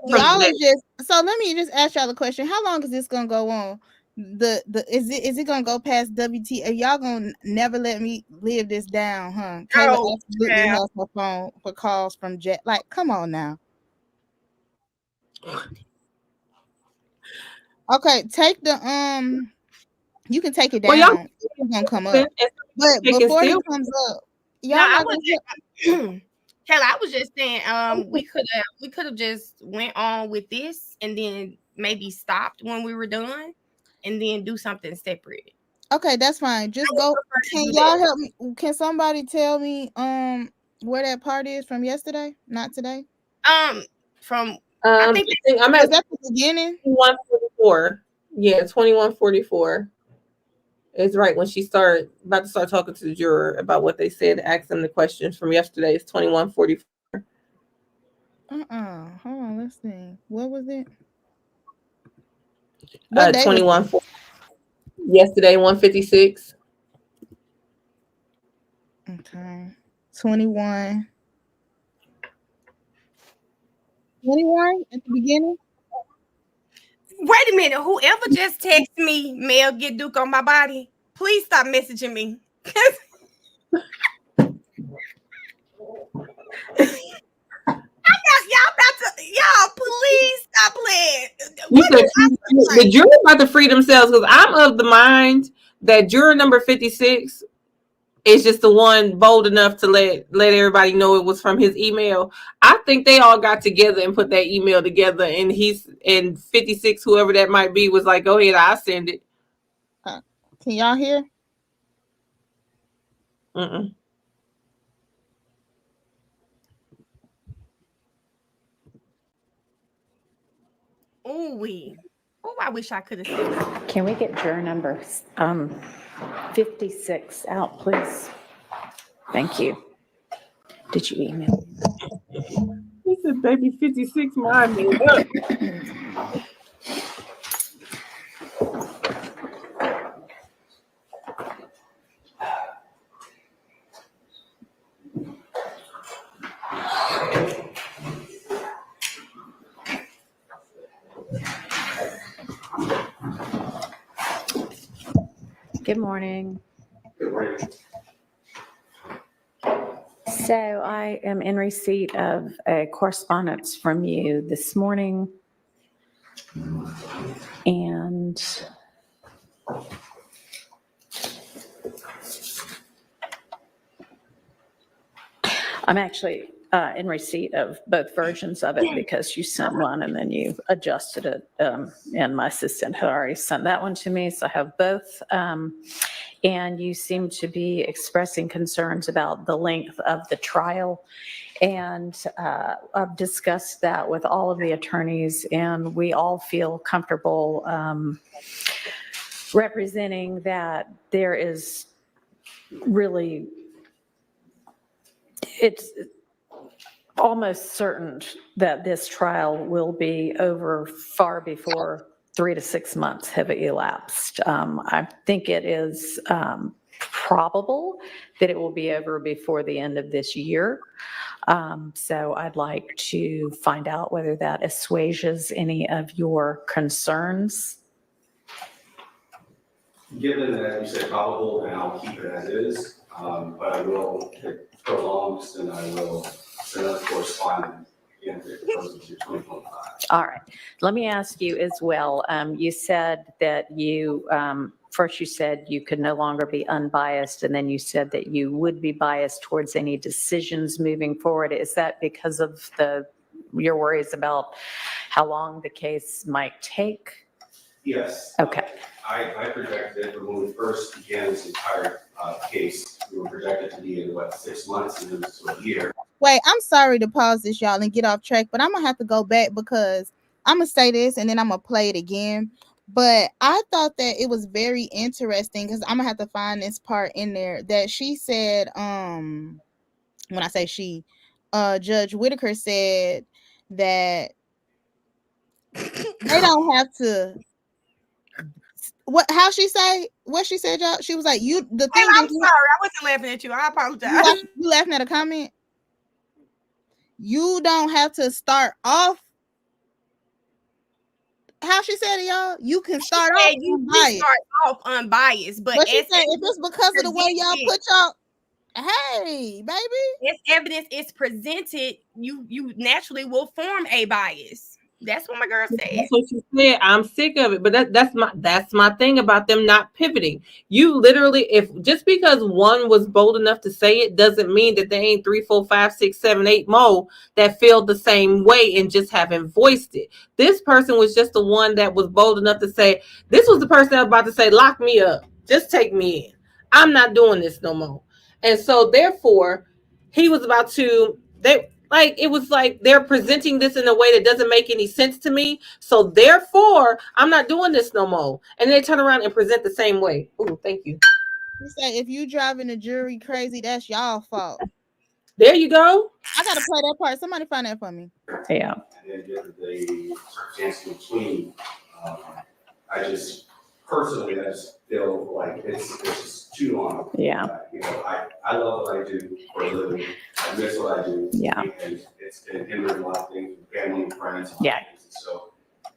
y'all just. So let me just ask y'all the question: how long is this gonna go on? Is it gonna go past WTF? Y'all gonna never let me live this down, huh? Kayla absolutely has her phone for calls from Jet. Like, come on now. Okay, take the you can take it down. Well, it's gonna come up, but before he comes up, y'all. Kayla, I was just saying, we could have just went on with this and then maybe stopped when we were done, and then do something separate. Okay, that's fine. Just go. Can y'all help me? Can somebody tell me where that part is from yesterday? Not today. From I think I'm Was at that the beginning? 2144. Yeah, 2144 is right when she started about to start talking to the juror about what they said, ask them the questions from yesterday. It's 2144. Hold on, let's see. What was it? What day was 21 yesterday, 156. Okay. 21. 21 at the beginning? Wait a minute. Whoever just texted me, Mel, get Duke on my body, please stop messaging me. Y'all, please stop playing. You said the juror about to free themselves, because I'm of the mind that juror number 56 is just the one bold enough to let everybody know it was from his email. I think they all got together and put that email together, and 56, whoever that might be, was like, go ahead, I'll send it. Can y'all hear? Mm-mm. Oh, I wish I could have seen that. Can we get juror number 56 out, please? Thank you. Did you email? He said, baby, 56, mind me up. Good morning. So I am in receipt of a correspondence from you this morning, and I'm actually in receipt of both versions of it, because you sent one and then you adjusted it, and my assistant had already sent that one to me, so I have both. And you seem to be expressing concerns about the length of the trial. And I've discussed that with all of the attorneys, and we all feel comfortable representing that there is really, it's almost certain that this trial will be over far before 3 to 6 months have elapsed. I think it is probable that it will be over before the end of this year. So I'd like to find out whether that assuages any of your concerns. Given that you said probable, and I'll keep it as is, but I will, if it prolongs, then I will send out correspondence again if it goes into 2025. All right. Let me ask you as well. You said that you, first you said you could no longer be unbiased, and then you said that you would be biased towards any decisions moving forward. Is that because of your worries about how long the case might take? Yes. Okay. I projected that when we first began this entire case, we were projected to be in 6 months and then to a year. Wait, I'm sorry to pause this, y'all, and get off track, but I'm gonna have to go back because I'm gonna say this and then I'm gonna play it again. But I thought that it was very interesting, because I'm gonna have to find this part in there that she said, when I say she, Judge Whitaker said that they don't have to. How she say? What she said, y'all? She was like, "You." The thing I'm is, sorry, I wasn't laughing at you. I apologize. You laughing at a comment? You don't have to start off. How she said it, y'all? You can start off unbiased. You start off unbiased, but she said if it's because of the way y'all put y'all, hey, baby, as evidence is presented, you naturally will form a bias. That's what my girl said. That's what you said. I'm sick of it. But that's my thing about them not pivoting. You literally, if just because one was bold enough to say it doesn't mean that there ain't 3, 4, 5, 6, 7, 8 more that feel the same way and just haven't voiced it. This person was just the one that was bold enough to say, this was the person that was about to say, lock me up. Just take me in. I'm not doing this no more. And so therefore, he was about to, Like, it was like they're presenting this in a way that doesn't make any sense to me. So therefore, I'm not doing this no more. And they turn around and present the same way. Ooh, thank you. You say if you driving the jury crazy, that's y'all fault. There you go. I gotta play that part. Somebody find that for me. Yeah. And then the circumstance between, I just personally, I just feel like it's just too long. Yeah. You know, I love what I do for a living. I miss what I do. Yeah. And it's been hindering a lot of things with family and friends. Yeah. So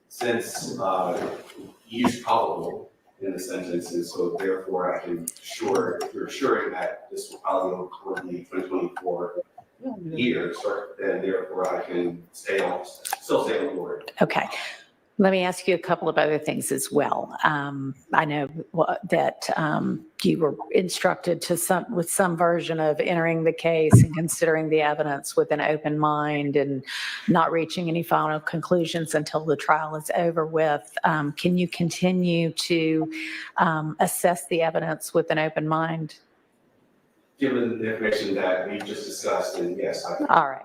since you used probable in the sentence, and so therefore I can you're assuring that this will probably go for the 2024 year, and therefore I can still stay on board. Okay. Let me ask you a couple of other things as well. I know that you were instructed with some version of entering the case and considering the evidence with an open mind and not reaching any final conclusions until the trial is over with. Can you continue to assess the evidence with an open mind? Given the information that we just discussed, and yes, I can. All right.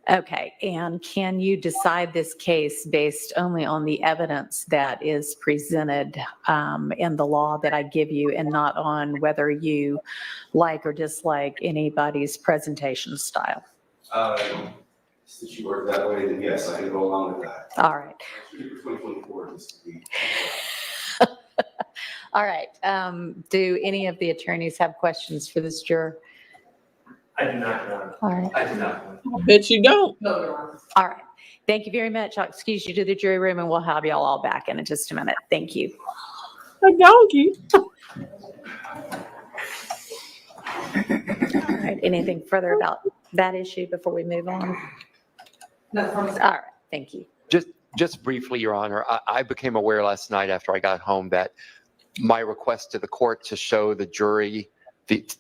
Okay, and can you decide this case based only on the evidence that is presented in the law that I give you, and not on whether you like or dislike anybody's presentation style? Since you work that way, then yes, I can go along with that. All right. 2024 is to be. All right. Do any of the attorneys have questions for this juror? I do not know. All right. I do not know. I bet you don't. All right. Thank you very much. I'll excuse you to the jury room, and we'll have y'all all back in just a minute. Thank you. A donkey. All right. Anything further about that issue before we move on? No. All right. Thank you. Just briefly, Your Honor, I became aware last night after I got home that my request to the court to show the jury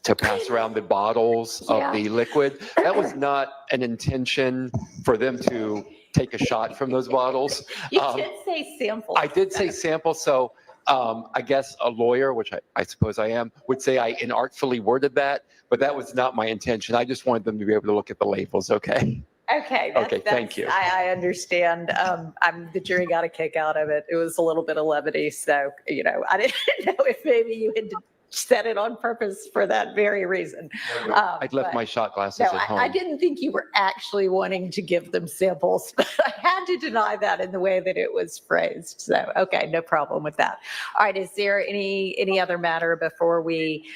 to pass around the bottles of the liquid, that was not an intention for them to take a shot from those bottles. You did say sample. I did say sample, so I guess a lawyer, which I suppose I am, would say I inartfully worded that, but that was not my intention. I just wanted them to be able to look at the labels, okay? Okay. Thank you. I understand. The jury got a kick out of it. It was a little bit of levity. So, I didn't know if maybe you had set it on purpose for that very reason. I'd left my shot glasses at home. I didn't think you were actually wanting to give them samples, but I had to deny that in the way that it was phrased. So, okay, no problem with that. All right. Is there any other matter before we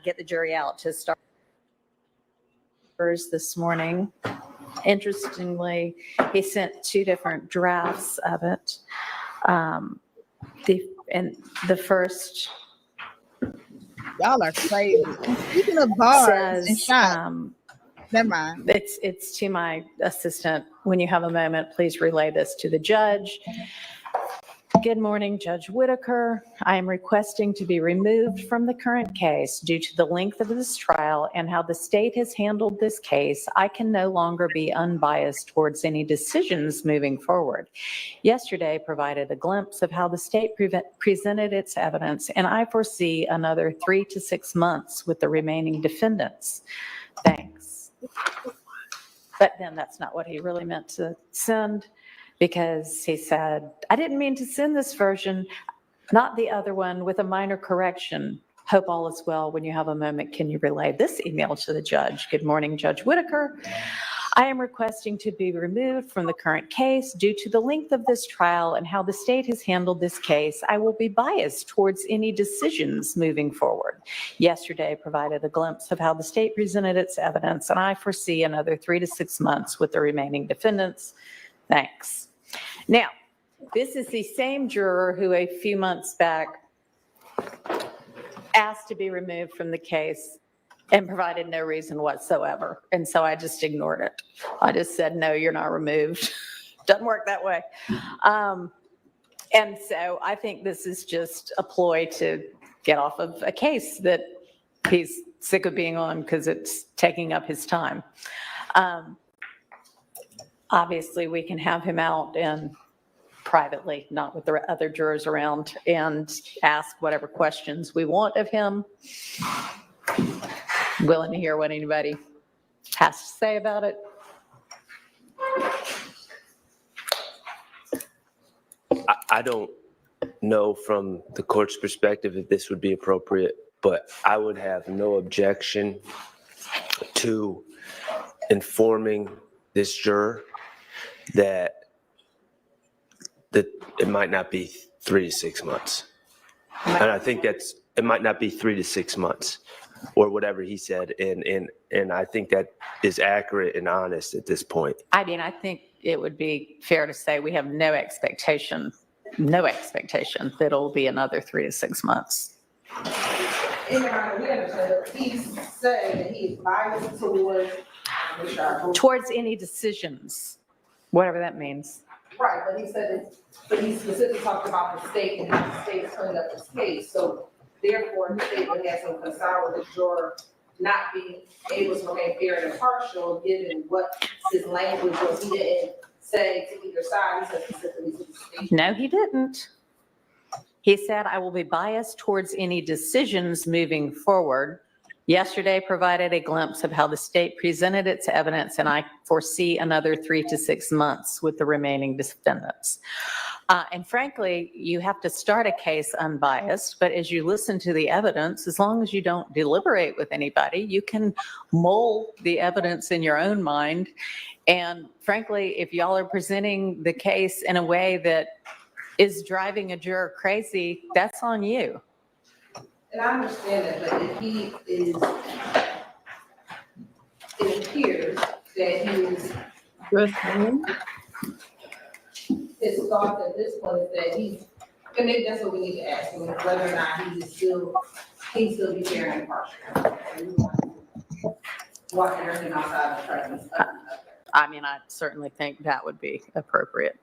get the jury out to start this morning? Interestingly, he sent two different drafts of it. The first, Y'all are crazy. Speaking of bars and says, shots, never mind. it's to my assistant. When you have a moment, please relay this to the judge. Good morning, Judge Whitaker. I am requesting to be removed from the current case due to the length of this trial and how the state has handled this case. I can no longer be unbiased towards any decisions moving forward. Yesterday provided a glimpse of how the state presented its evidence, and I foresee another 3 to 6 months with the remaining defendants. Thanks. But then that's not what he really meant to send, because he said, I didn't mean to send this version, not the other one, with a minor correction. Hope all is well. When you have a moment, can you relay this email to the judge? Good morning, Judge Whitaker. I am requesting to be removed from the current case due to the length of this trial and how the state has handled this case. I will be biased towards any decisions moving forward. Yesterday provided a glimpse of how the state presented its evidence, and I foresee another 3 to 6 months with the remaining defendants. Thanks. Now, this is the same juror who a few months back asked to be removed from the case and provided no reason whatsoever. And so I just ignored it. I just said, no, you're not removed. Doesn't work that way. And so I think this is just a ploy to get off of a case that he's sick of being on because it's taking up his time. Obviously, we can have him out and privately, not with the other jurors around, and ask whatever questions we want of him. Willing to hear what anybody has to say about it. I don't know from the court's perspective if this would be appropriate, but I would have no objection to informing this juror that it might not be 3 to 6 months. And I think it might not be 3 to 6 months or whatever he said. And I think that is accurate and honest at this point. I mean, I think it would be fair to say we have no expectation that it'll be another 3 to 6 months. In Your Honor, we understand he's saying that he is biased Towards any decisions, whatever that means. Right, but he said but he specifically talked about the state and how the state is cleaning up this case. So therefore, the state would have some concern with the juror not being able to remain fair and impartial, given what his language was. He didn't say to either side, he said specifically to the state. No, he didn't. He said, I will be biased towards any decisions moving forward. Yesterday provided a glimpse of how the state presented its evidence, and I foresee another 3 to 6 months with the remaining defendants. And frankly, you have to start a case unbiased, but as you listen to the evidence, as long as you don't deliberate with anybody, you can mull the evidence in your own mind. And frankly, if y'all are presenting the case in a way that is driving a juror crazy, that's on you. And I understand that, but if he is, it appears that he is, his thought at this point is that he's, and maybe that's what we need to ask him, whether or not he still be fair and impartial. Watching everything outside the presence. I mean, I certainly think that would be appropriate.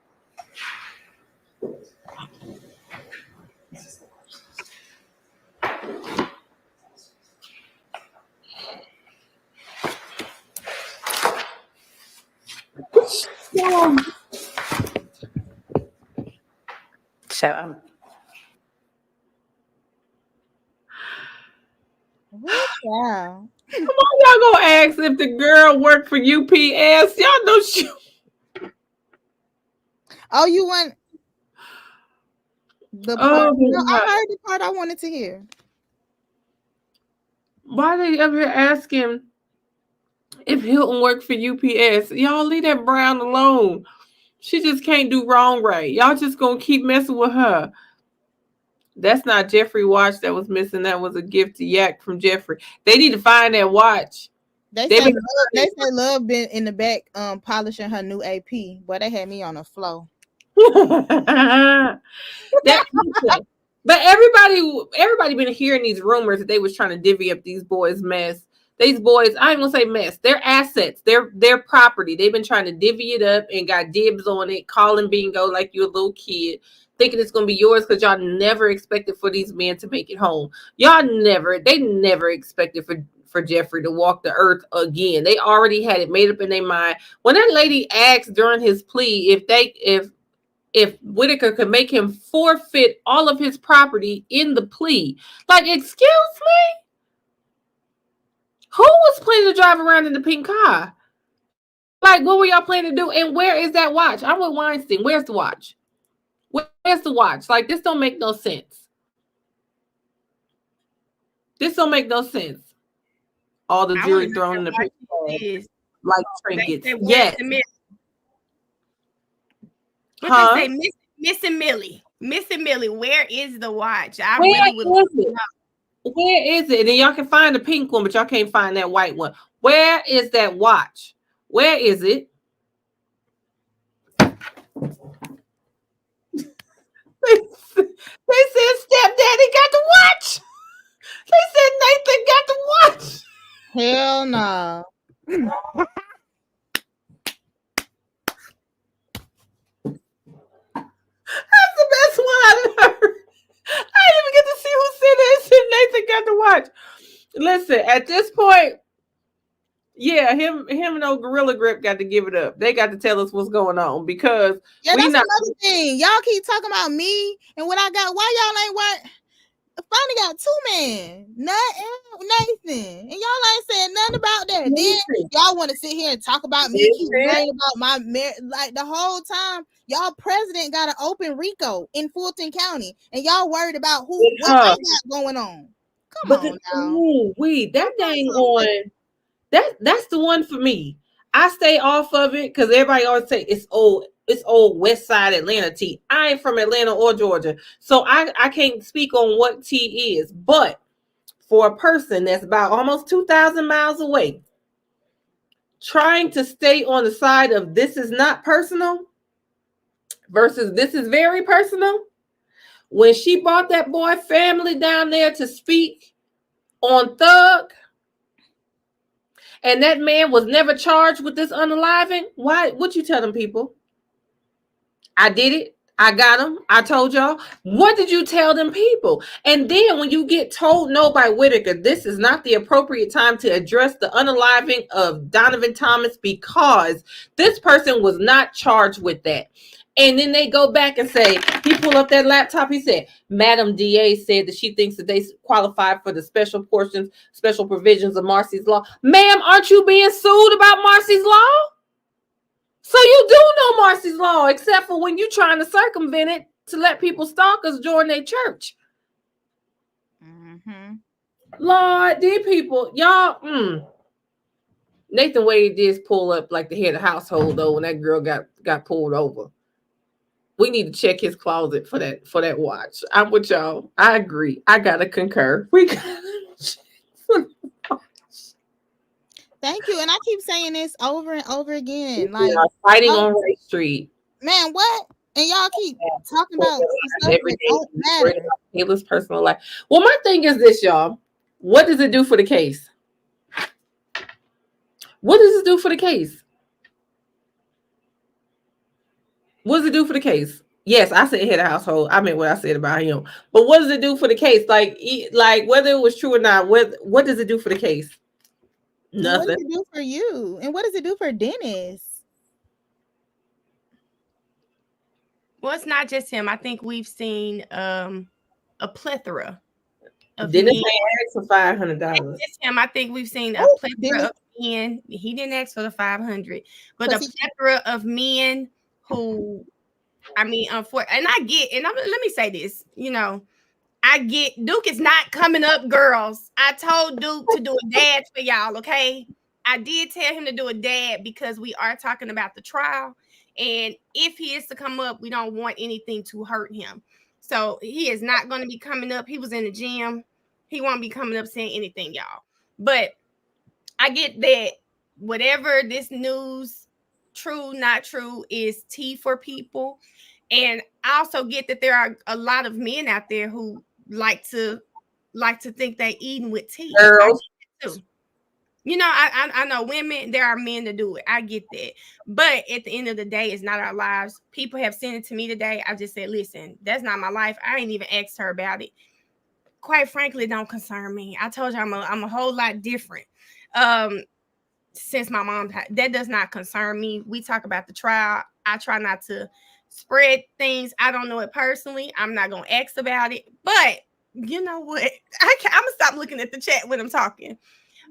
So Wow. Come on, y'all gonna ask if the girl worked for UPS? Y'all know she. Oh, you want the part? No, I heard the part I wanted to hear. Why they up here asking if Hilton worked for UPS? Y'all leave that Brown alone. She just can't do wrong right. Y'all just gonna keep messing with her. That's not Jeffrey watch that was missing. That was a gift to Yak from Jeffrey. They need to find that watch. They say Love been in the back polishing her new AP, but they had me on the floor. But everybody been hearing these rumors that they was trying to divvy up these boys' mess. These boys, I ain't gonna say mess, they're assets, they're property. They've been trying to divvy it up and got dibs on it, calling bingo like you're a little kid, thinking it's gonna be yours because y'all never expected for these men to make it home. They never expected for Jeffrey to walk the earth again. They already had it made up in their mind. When that lady asked during his plea if Whitaker could make him forfeit all of his property in the plea, like, excuse me? Who was planning to drive around in the pink car? Like, what were y'all planning to do? And where is that watch? I'm with Weinstein. Where's the watch? Where's the watch? Like, this don't make no sense. This don't make no sense. All the jewelry thrown in the pink car, like trinkets. Yes. What they say, Missing Millie, where is the watch? Where is it? And y'all can find the pink one, but y'all can't find that white one. Where is that watch? Where is it? They said stepdaddy got the watch. They said Nathan got the watch. Hell no. That's the best one I heard. I didn't even get to see who said it. It said Nathan got the watch. Listen, at this point, yeah, him and old Gorilla Grip got to give it up. They got to tell us what's going on because that's another thing. Y'all keep talking about me and what I got. Why y'all ain't what? Finally got 2 men, Nut and Nathan, and y'all ain't saying nothing about that. Then y'all want to sit here and talk about me, keep worrying about my like the whole time. Y'all president got an open RICO in Fulton County, and y'all worried about what they got going on. Come on now. That dang on. That's the one for me. I stay off of it because everybody always say it's old West Side Atlanta tea. I ain't from Atlanta or Georgia, so I can't speak on what tea is. But for a person that's about almost 2,000 miles away, trying to stay on the side of this is not personal versus this is very personal. When she brought that boy family down there to speak on Thug, and that man was never charged with this unaliving, why would you tell them people? I did it. I got them. I told y'all. What did you tell them people? And then when you get told no by Whitaker, this is not the appropriate time to address the unaliving of Donovan Thomas because this person was not charged with that. And then they go back and say, he pulled up that laptop. He said, Madam DA said that she thinks that they qualify for the special provisions of Marcy's Law. Ma'am, aren't you being sued about Marcy's Law? So you do know Marcy's Law, except for when you're trying to circumvent it to let people stalkers join their church. Mm-hmm. Lord, these people, y'all, Nathan Wade did pull up like the head of the household, though, when that girl got pulled over. We need to check his closet for that watch. I'm with y'all. I agree. I gotta concur. We gotta check for the watch. Thank you. And I keep saying this over and over again. Like fighting on Ray Street. Man, what? And y'all keep talking about stuff that don't matter. Kayla's personal life. Well, my thing is this, y'all. What does it do for the case? What does it do for the case? What does it do for the case? Yes, I said head of household. I meant what I said about him. But what does it do for the case? Like whether it was true or not, what does it do for the case? Nothing. What does it do for you? And what does it do for Dennis? Well, it's not just him. I think we've seen a plethora of Dennis men. asked for $500. Just him. I think we've seen a plethora of men. He didn't ask for the 500, but a plethora of men who, I mean, and I get, and let me say this, I get Duke is not coming up, girls. I told Duke to do a dad for y'all, okay? I did tell him to do a dad because we are talking about the trial. And if he is to come up, we don't want anything to hurt him. So he is not going to be coming up. He was in the gym. He won't be coming up saying anything, y'all. But I get that whatever this news, true, not true, is tea for people. And I also get that there are a lot of men out there who like to think they eating with tea. Girls. I know women, there are men to do it. I get that. But at the end of the day, it's not our lives. People have sent it to me today. I just said, listen, that's not my life. I ain't even asked her about it. Quite frankly, it don't concern me. I told you I'm a whole lot different. Since my mom, that does not concern me. We talk about the trial. I try not to spread things. I don't know it personally. I'm not going to ask about it. But you know what? I'm going to stop looking at the chat when I'm talking.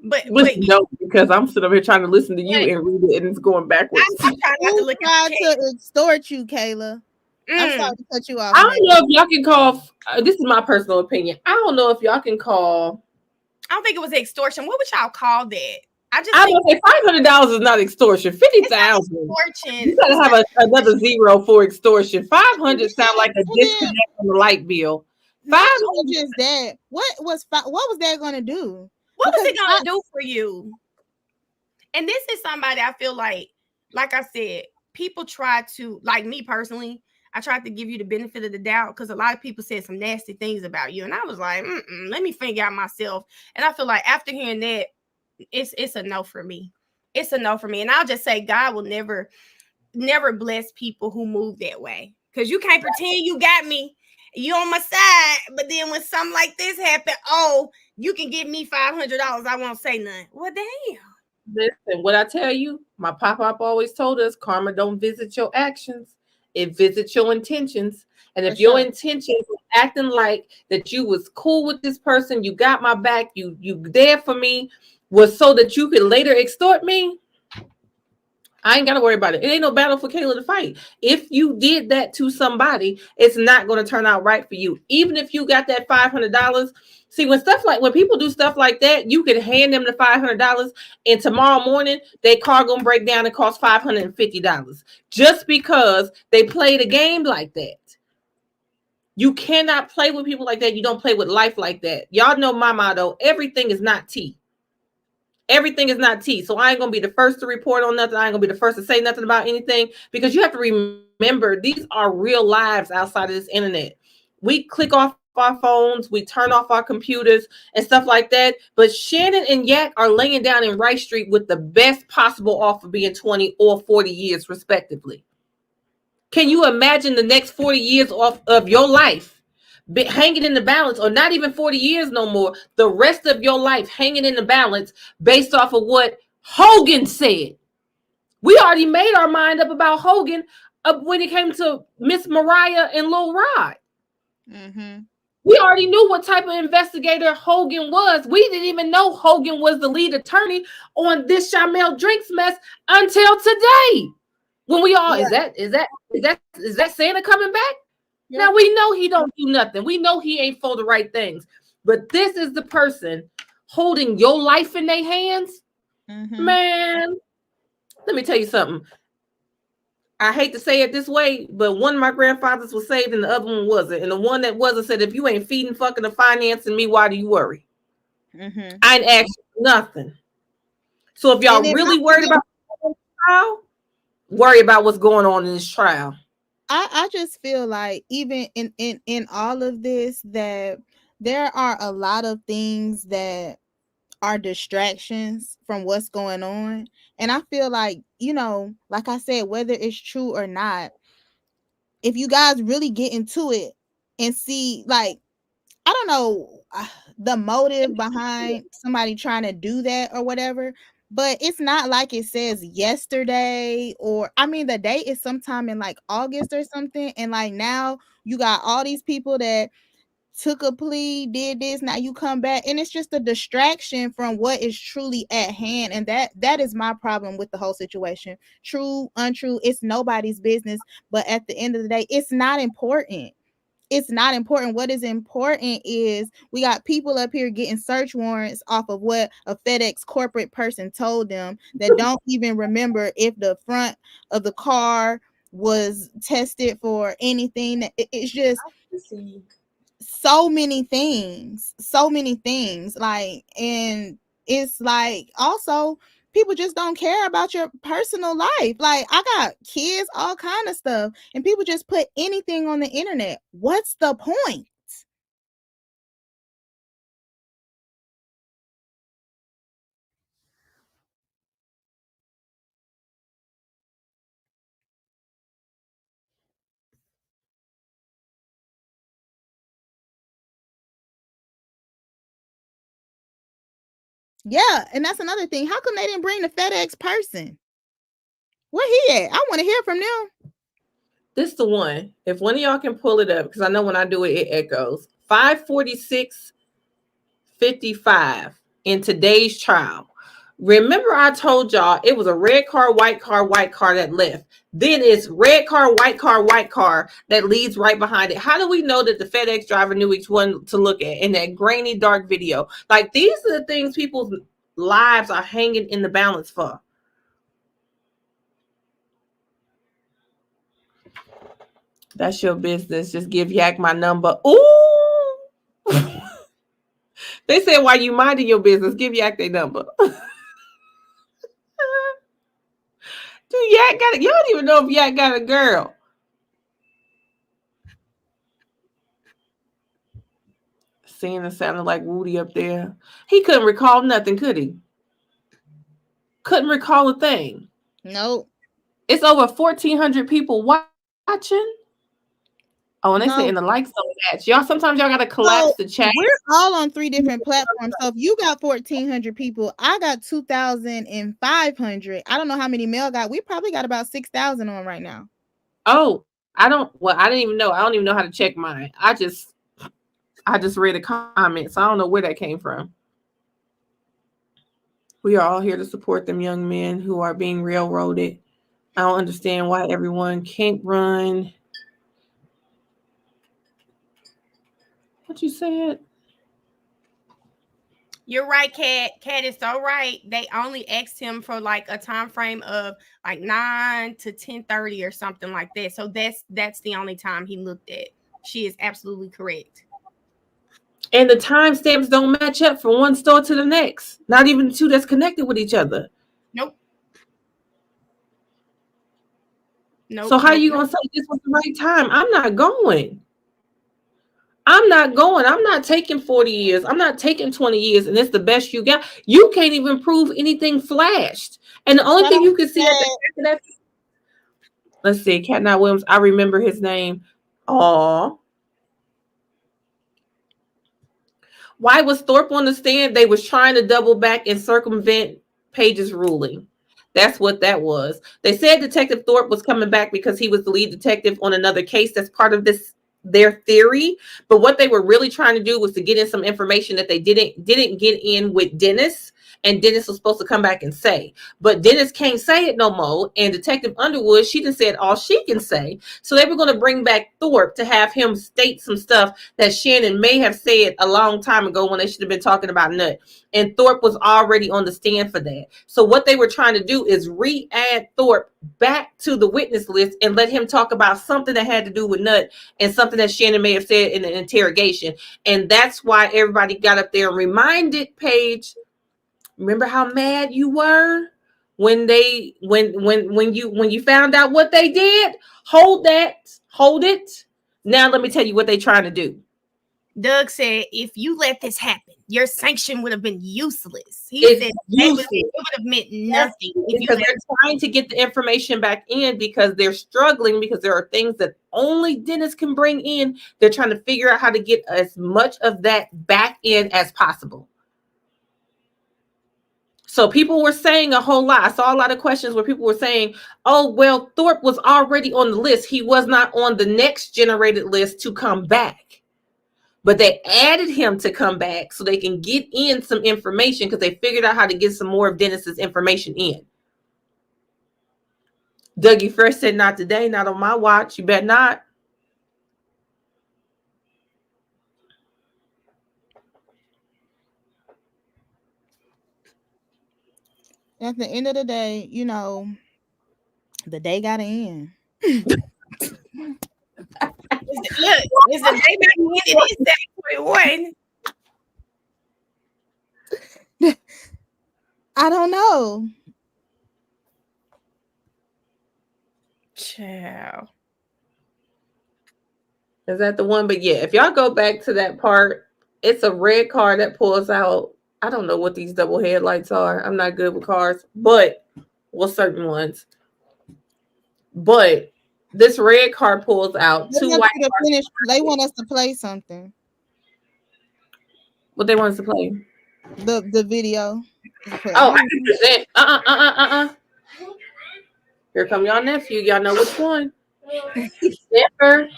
But no, because I'm sitting over here trying to listen to you and read it, and it's going backwards. I'm trying to extort you, Kayla. I'm sorry to cut you off. I don't know if y'all can call. This is my personal opinion. I don't know if y'all can call. I don't think it was extortion. What would y'all call that? I don't say $500 is not extortion. 50,000. You gotta have another zero for extortion. 500 sound like a disconnect on the light bill. 500 is that. What was that going to do? What was it going to do for you? And this is somebody I feel like I said, people try to, like me personally, I tried to give you the benefit of the doubt because a lot of people said some nasty things about you. And I was like, let me figure out myself. And I feel like after hearing that, it's a no for me. It's a no for me. And I'll just say God will never bless people who move that way. Because you can't pretend you got me. You on my side. But then when something like this happen, you can give me $500. I won't say nothing. Well, damn. Listen, what I tell you, my pop-up always told us, karma don't visit your actions. it visits your intentions. And if For your sure. intentions was acting like that you was cool with this person, you got my back, you there for me, was so that you could later extort me, I ain't got to worry about it. It ain't no battle for Kayla to fight. If you did that to somebody, it's not going to turn out right for you. Even if you got that $500. See, when people do stuff like that, you can hand them the $500, and tomorrow morning their car gonna break down and cost $550 just because they played a game like that. You cannot play with people like that. You don't play with life like that. Y'all know my motto: everything is not tea. Everything is not tea. So I ain't gonna be the first to report on nothing. I ain't gonna be the first to say nothing about anything, because you have to remember these are real lives outside of this internet. We click off our phones, we turn off our computers and stuff like that. But Shannon and Yak are laying down in Rice Street with the best possible offer, being 20 or 40 years respectively. Can you imagine the next 40 years off of your life hanging in the balance, or not even 40 years no more, the rest of your life hanging in the balance based off of what Hogan said? We already made our mind up about Hogan when it came to Miss Mariah and Lil Rod. Mm-hmm. We already knew what type of investigator Hogan was. We didn't even know Hogan was the lead attorney on this Shamel Drinks mess until today. When we all, is that Santa coming back? Yep. Now we know he don't do nothing. We know he ain't for the right things. But this is the person holding your life in their hands. Mm-hmm. Man, let me tell you something. I hate to say it this way, but one of my grandfathers was saved and the other one wasn't. And the one that wasn't said, if you ain't feeding, fucking, or financing me, why do you worry? Mm-hmm. I ain't asked nothing. So if y'all really worried about the trial, worry about what's going on in this trial. I just feel like even in all of this, that there are a lot of things that are distractions from what's going on. And I feel like, like I said, whether it's true or not, if you guys really get into it and see, like, I don't know the motive behind somebody trying to do that or whatever, but it's not like it says yesterday, or I mean the date is sometime in like August or something, and like now you got all these people that took a plea, did this, now you come back, and it's just a distraction from what is truly at hand. And that is my problem with the whole situation. True, untrue, it's nobody's business, but at the end of the day, it's not important. It's not important. What is important is we got people up here getting search warrants off of what a FedEx corporate person told them, that don't even remember if the front of the car was tested for anything. It's just so many things, like, and it's like also people just don't care about your personal life. Like, I got kids, all kind of stuff, and people just put anything on the internet. What's the point? Yeah, and that's another thing. How come they didn't bring the FedEx person? Where he at? I want to hear from them. This is the one. If one of y'all can pull it up, because I know when I do it, it echoes. 546.55 in today's trial. Remember, I told y'all it was a red car, white car, white car that left. Then it's red car, white car, white car that leads right behind it. How do we know that the FedEx driver knew which one to look at in that grainy, dark video? Like, these are the things people's lives are hanging in the balance for. That's your business. Just give Yak my number. Ooh. They said, while you minding your business, give Yak their number. Dude, Yak got it. You don't even know if Yak got a girl. Seeing and sounding like Woody up there. He couldn't recall nothing, could he? Couldn't recall a thing. Nope. It's over 1,400 people watching. Oh, and they say in the likes on that. Y'all, sometimes y'all gotta collapse the chat. We're all on 3 different platforms. So if you got 1,400 people, I got 2,500. I don't know how many Mel got. We probably got about 6,000 on right now. Oh, I didn't even know. I don't even know how to check mine. I just read a comment, so I don't know where that came from. We are all here to support them young men who are being railroaded. I don't understand why everyone can't run. What you said? You're right, Kat. Kat is so right. They only asked him for like a time frame of like 9 to 10:30 or something like that. So that's the only time he looked at. She is absolutely correct. And the timestamps don't match up from one store to the next. Not even the two that's connected with each other. Nope. Nope. So how are you gonna say this was the right time? I'm not going. I'm not taking 40 years. I'm not taking 20 years, and it's the best you got. You can't even prove anything flashed. And the only thing you can see at the back of that, let's see, Cat Not Williams. I remember his name. Aw. Why was Thorpe on the stand? They was trying to double back and circumvent Page's ruling. That's what that was. They said Detective Thorpe was coming back because he was the lead detective on another case. That's part of their theory. But what they were really trying to do was to get in some information that they didn't get in with Dennis. And Dennis was supposed to come back and say, but Dennis can't say it no more. And Detective Underwood, she done said all she can say. So they were going to bring back Thorpe to have him state some stuff that Shannon may have said a long time ago when they should have been talking about Nut. And Thorpe was already on the stand for that. So what they were trying to do is re-add Thorpe back to the witness list and let him talk about something that had to do with Nut and something that Shannon may have said in the interrogation. And that's why everybody got up there and reminded Paige, remember how mad you were when you found out what they did? Hold it. Now let me tell you what they're trying to do. Doug said, if you let this happen, your sanction would have been useless. He It's said useless. it would have meant nothing. Because they're trying to get the information back in because they're struggling because there are things that only Dennis can bring in. They're trying to figure out how to get as much of that back in as possible. So people were saying a whole lot. I saw a lot of questions where people were saying, oh, well, Thorpe was already on the list. He was not on the next generated list to come back. But they added him to come back so they can get in some information because they figured out how to get some more of Dennis's information in. Dougie first said, not today, not on my watch. You bet not. At the end of the day, you know, the day got to end. Look, it's the day got to end. It is 7:41. I don't know. Ciao. Is that the one? But yeah, if y'all go back to that part, it's a red car that pulls out. I don't know what these double headlights are. I'm not good with cars, but certain ones. But this red car pulls out. Two white cars. They want us to play something. What they want us to play? The video. Oh, I can present. Here come y'all nephew. Y'all know which one. Never.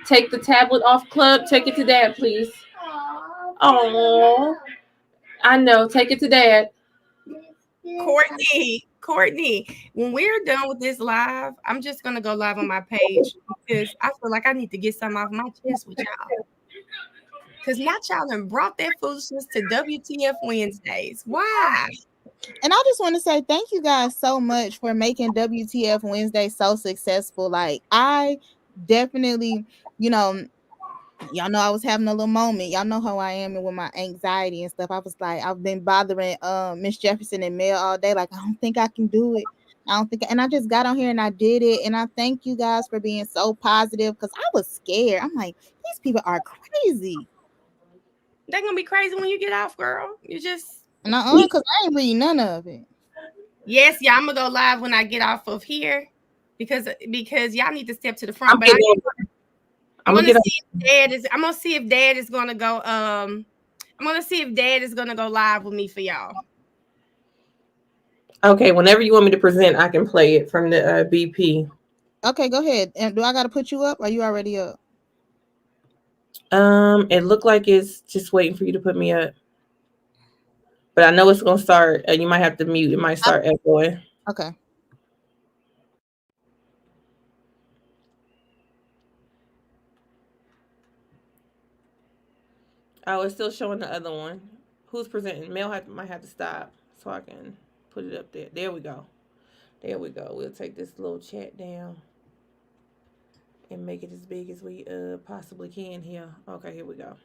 Take the tablet off, club. Take it to dad, please. Oh, I know. Take it to dad. Courtney, when we're done with this live, I'm just gonna go live on my page because I feel like I need to get something off my chest with y'all. Because now y'all done brought that foolishness to WTF Wednesdays. Why? And I just want to say thank you guys so much for making WTF Wednesday so successful. Like, I definitely, you know, y'all know I was having a little moment. Y'all know how I am and with my anxiety and stuff. I was like, I've been bothering Miss Jefferson and Mel all day. Like, I don't think I can do it. And I just got on here and I did it. And I thank you guys for being so positive because I was scared. I'm like, these people are crazy. They're gonna be crazy when you get off, girl. You just because I ain't reading none of it. Yes, yeah, I'm gonna go live when I get off of here because y'all need to step to the front. But I'm gonna see if Dad is gonna go. I'm gonna see if Dad is gonna go live with me for y'all. Okay, whenever you want me to present, I can play it from the BP. Okay, go ahead. And do I got to put you up? Or are you already up? It looked like it's just waiting for you to put me up. But I know it's gonna start. You might have to mute. It might start echoing. Okay. Oh, it's still showing the other one. Who's presenting? Mel might have to stop so I can put it up there. There we go. There we go. We'll take this little chat down and make it as big as we possibly can here. Okay, here we go.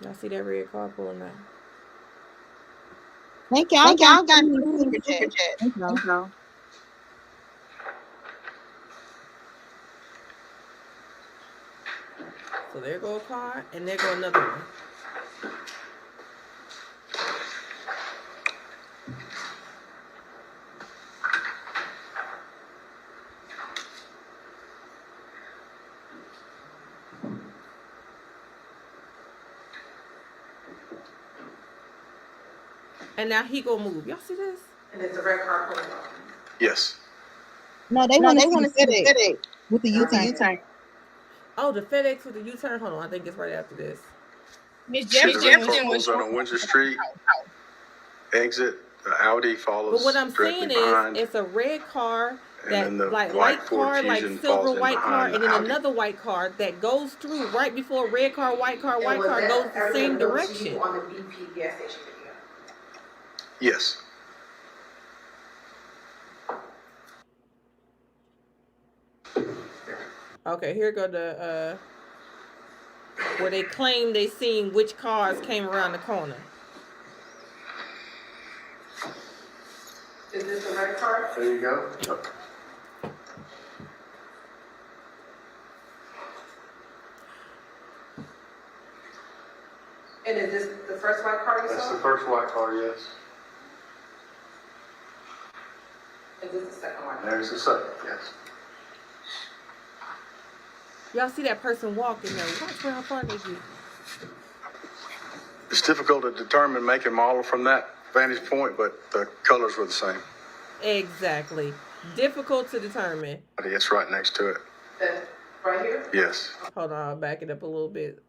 Y'all see that red car pulling up? Thank y'all. Thank y'all. Got Super chat. Thank y'all. So there go a car, and there go another one. And now he gonna move. Y'all see this? And it's a red car pulling up. Yes. No, they want to see the FedEx with the U-turn. Oh, the FedEx with the U-turn. Hold on, I think it's right after this. Miss See the red car Jefferson pulls out on Windsor Street. Exit. The Audi follows But what I'm directly saying behind. is, it's a red car And that then the like white light Ford car, like Fusion silver falls in white car, behind and the then Audi. another white car that goes through right before red car, white car, And white was car that goes the everything same known to you direction. on the BP gas station video? Yes. Okay, here go the where they claim they seen which cars came around the corner. Is this the red car? There you go. And is this the first white car you That's saw? the first white car, yes. Is this the second white car? There's the second, yes. Y'all see that person walking though? Watch how far they get. It's difficult to determine make and model from that vantage point, but the colors were the same. Exactly. Difficult to determine. It's right next to it. That right here? Yes. Hold on, I'll back it up a little bit.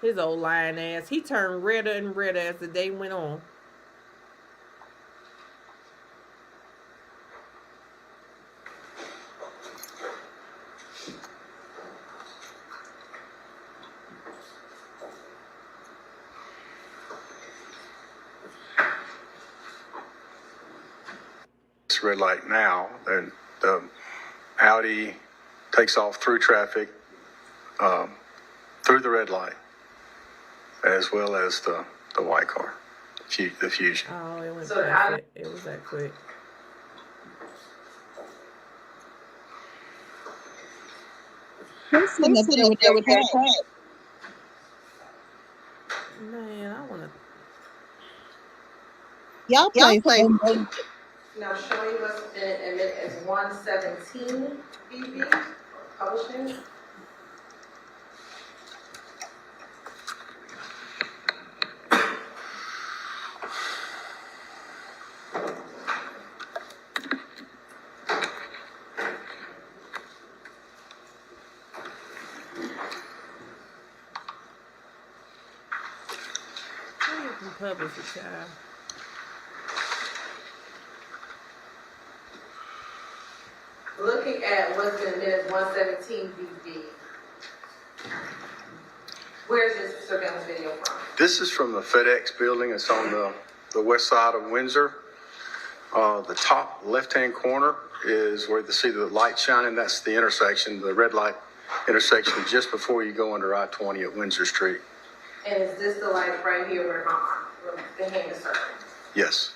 His old lying ass. He turned redder and redder as the day went on. It's red light now, and the Audi takes off through traffic, through the red light, as well as the white car, the Fusion. Oh, it went So past it. It was that quick. Who's sitting up there with that cat? Man, I wanna. Y'all play. Now showing us in it as 117 BB publishing. Hurry up and publish it, child. Looking at what's in minutes 117 BB. Where's this surveillance video from? This is from the FedEx building. It's on the west side of Windsor. The top left-hand corner is where you see the light shining. That's the intersection, the red light intersection just before you go under I-20 at Windsor Street. And is this the light right here where the hand is circling? Yes.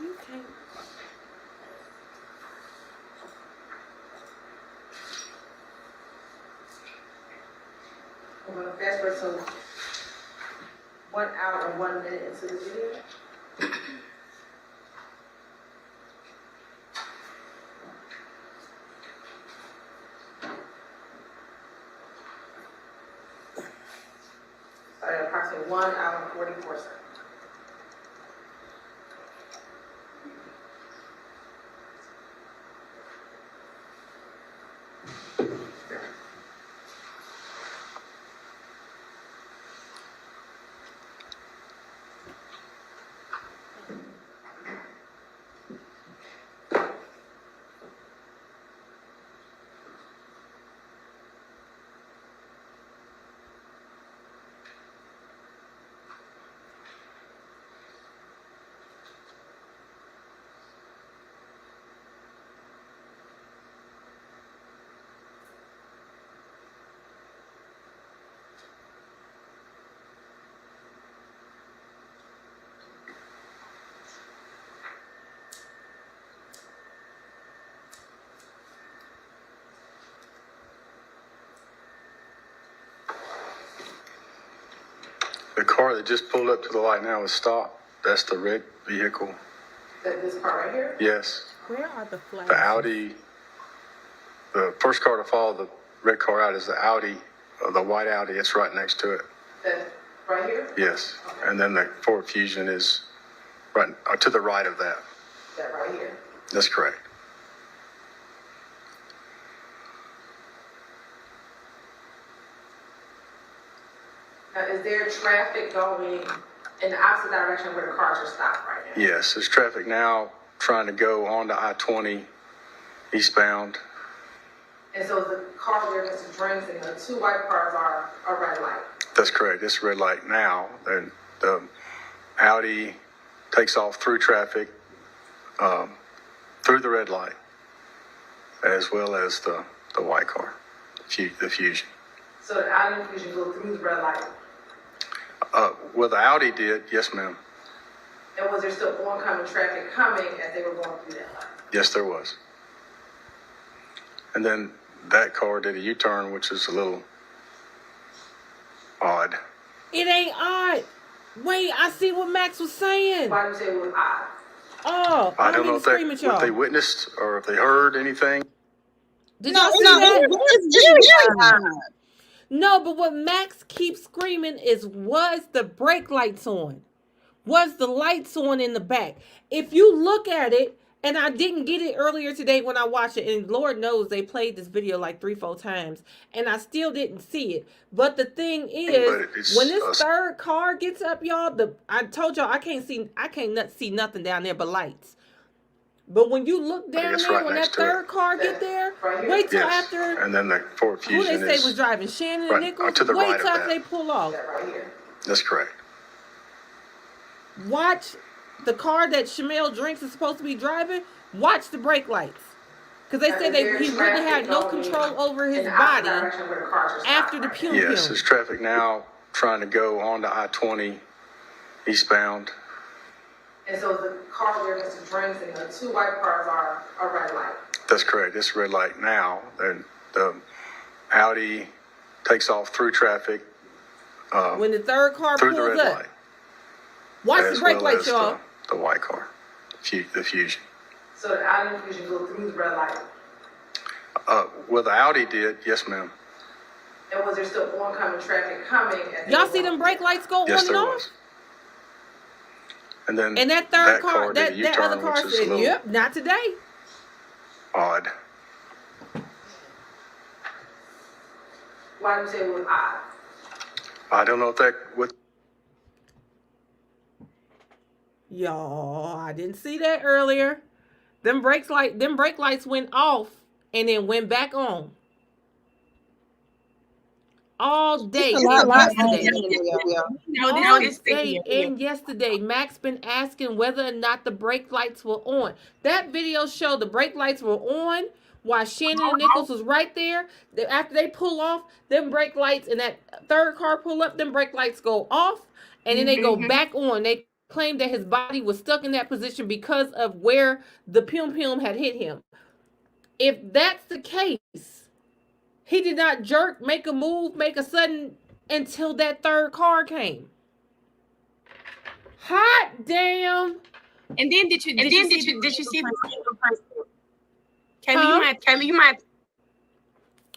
Okay. I'm gonna fast forward to 1 hour and 1 minute into the video. Sorry, approximately 1 hour and 44 seconds. The car that just pulled up to the light now is stopped. That's the red vehicle. This car right here? Yes. Where are the flags? The Audi, the first car to follow the red car out is the Audi, the white Audi. It's right next to it. That right here? Yes. And then the Ford Fusion is right to the right of that. That right here? That's correct. Now, is there traffic going in the opposite direction where the cars are stopped right now? Yes, there's traffic now trying to go onto I-20 eastbound. And so the car where Mr. Drinks and the two white cars are a red light? That's correct. It's red light now. And the Audi takes off through traffic, through the red light, as well as the white car, the Fusion. So the Audi and Fusion go through the red light? Well, the Audi did, yes, ma'am. And was there still oncoming traffic coming as they were going through that light? Yes, there was. And then that car did a U-turn, which is a little odd. It ain't odd. Wait, I see what Max was saying. Why did you say it was odd? Oh, I don't know if what they witnessed or if they heard anything. Did y'all see that? It's very odd. No, but what Max keeps screaming is, was the brake lights on? Was the lights on in the back? If you look at it, and I didn't get it earlier today when I watched it, and Lord knows they played this video like 3-4 times, and I still didn't see it. But the thing is, when this third car gets up, y'all, I told y'all I can't see nothing down there but lights. But when you look down there, right when that third car get there, wait till after. And then the Ford Fusion Who they say was driving? Shannon and right, Nichols? to the Wait right of till after that. they pull off. That's correct. Watch the car that Shamel Drinks is supposed to be driving. Watch the brake lights. Because they said he really had no control over his body after the pew pew. Yes, there's traffic now trying to go onto I-20 eastbound. And so the car where Mr. Drinks and the two white cars are a red light? That's correct. It's red light now. And the Audi takes off through traffic. When the third car through pulls the red up. light. Watch the brake lights, y'all. The white car, the Fusion. So the Audi and Fusion go through the red light? Well, the Audi did, yes, ma'am. And was there still oncoming traffic coming? Y'all see them brake lights go on and off? And then that third car, did a that U-turn, other car which is a said, little "Yep, not today." odd. Why do you say it was odd? I don't know if that would. Y'all, I didn't see that earlier. Them brake lights went off and then went back on. All day. And yesterday, Max been asking whether or not the brake lights were on. That video showed the brake lights were on while Shannon and Nichols was right there. After they pull off, them brake lights and that third car pull up, them brake lights go off and then they go back on. They claimed that his body was stuck in that position because of where the pum had hit him. If that's the case, he did not jerk, make a move, make a sudden until that third car came. Hot damn! And then did you see the person? Kayla, you might.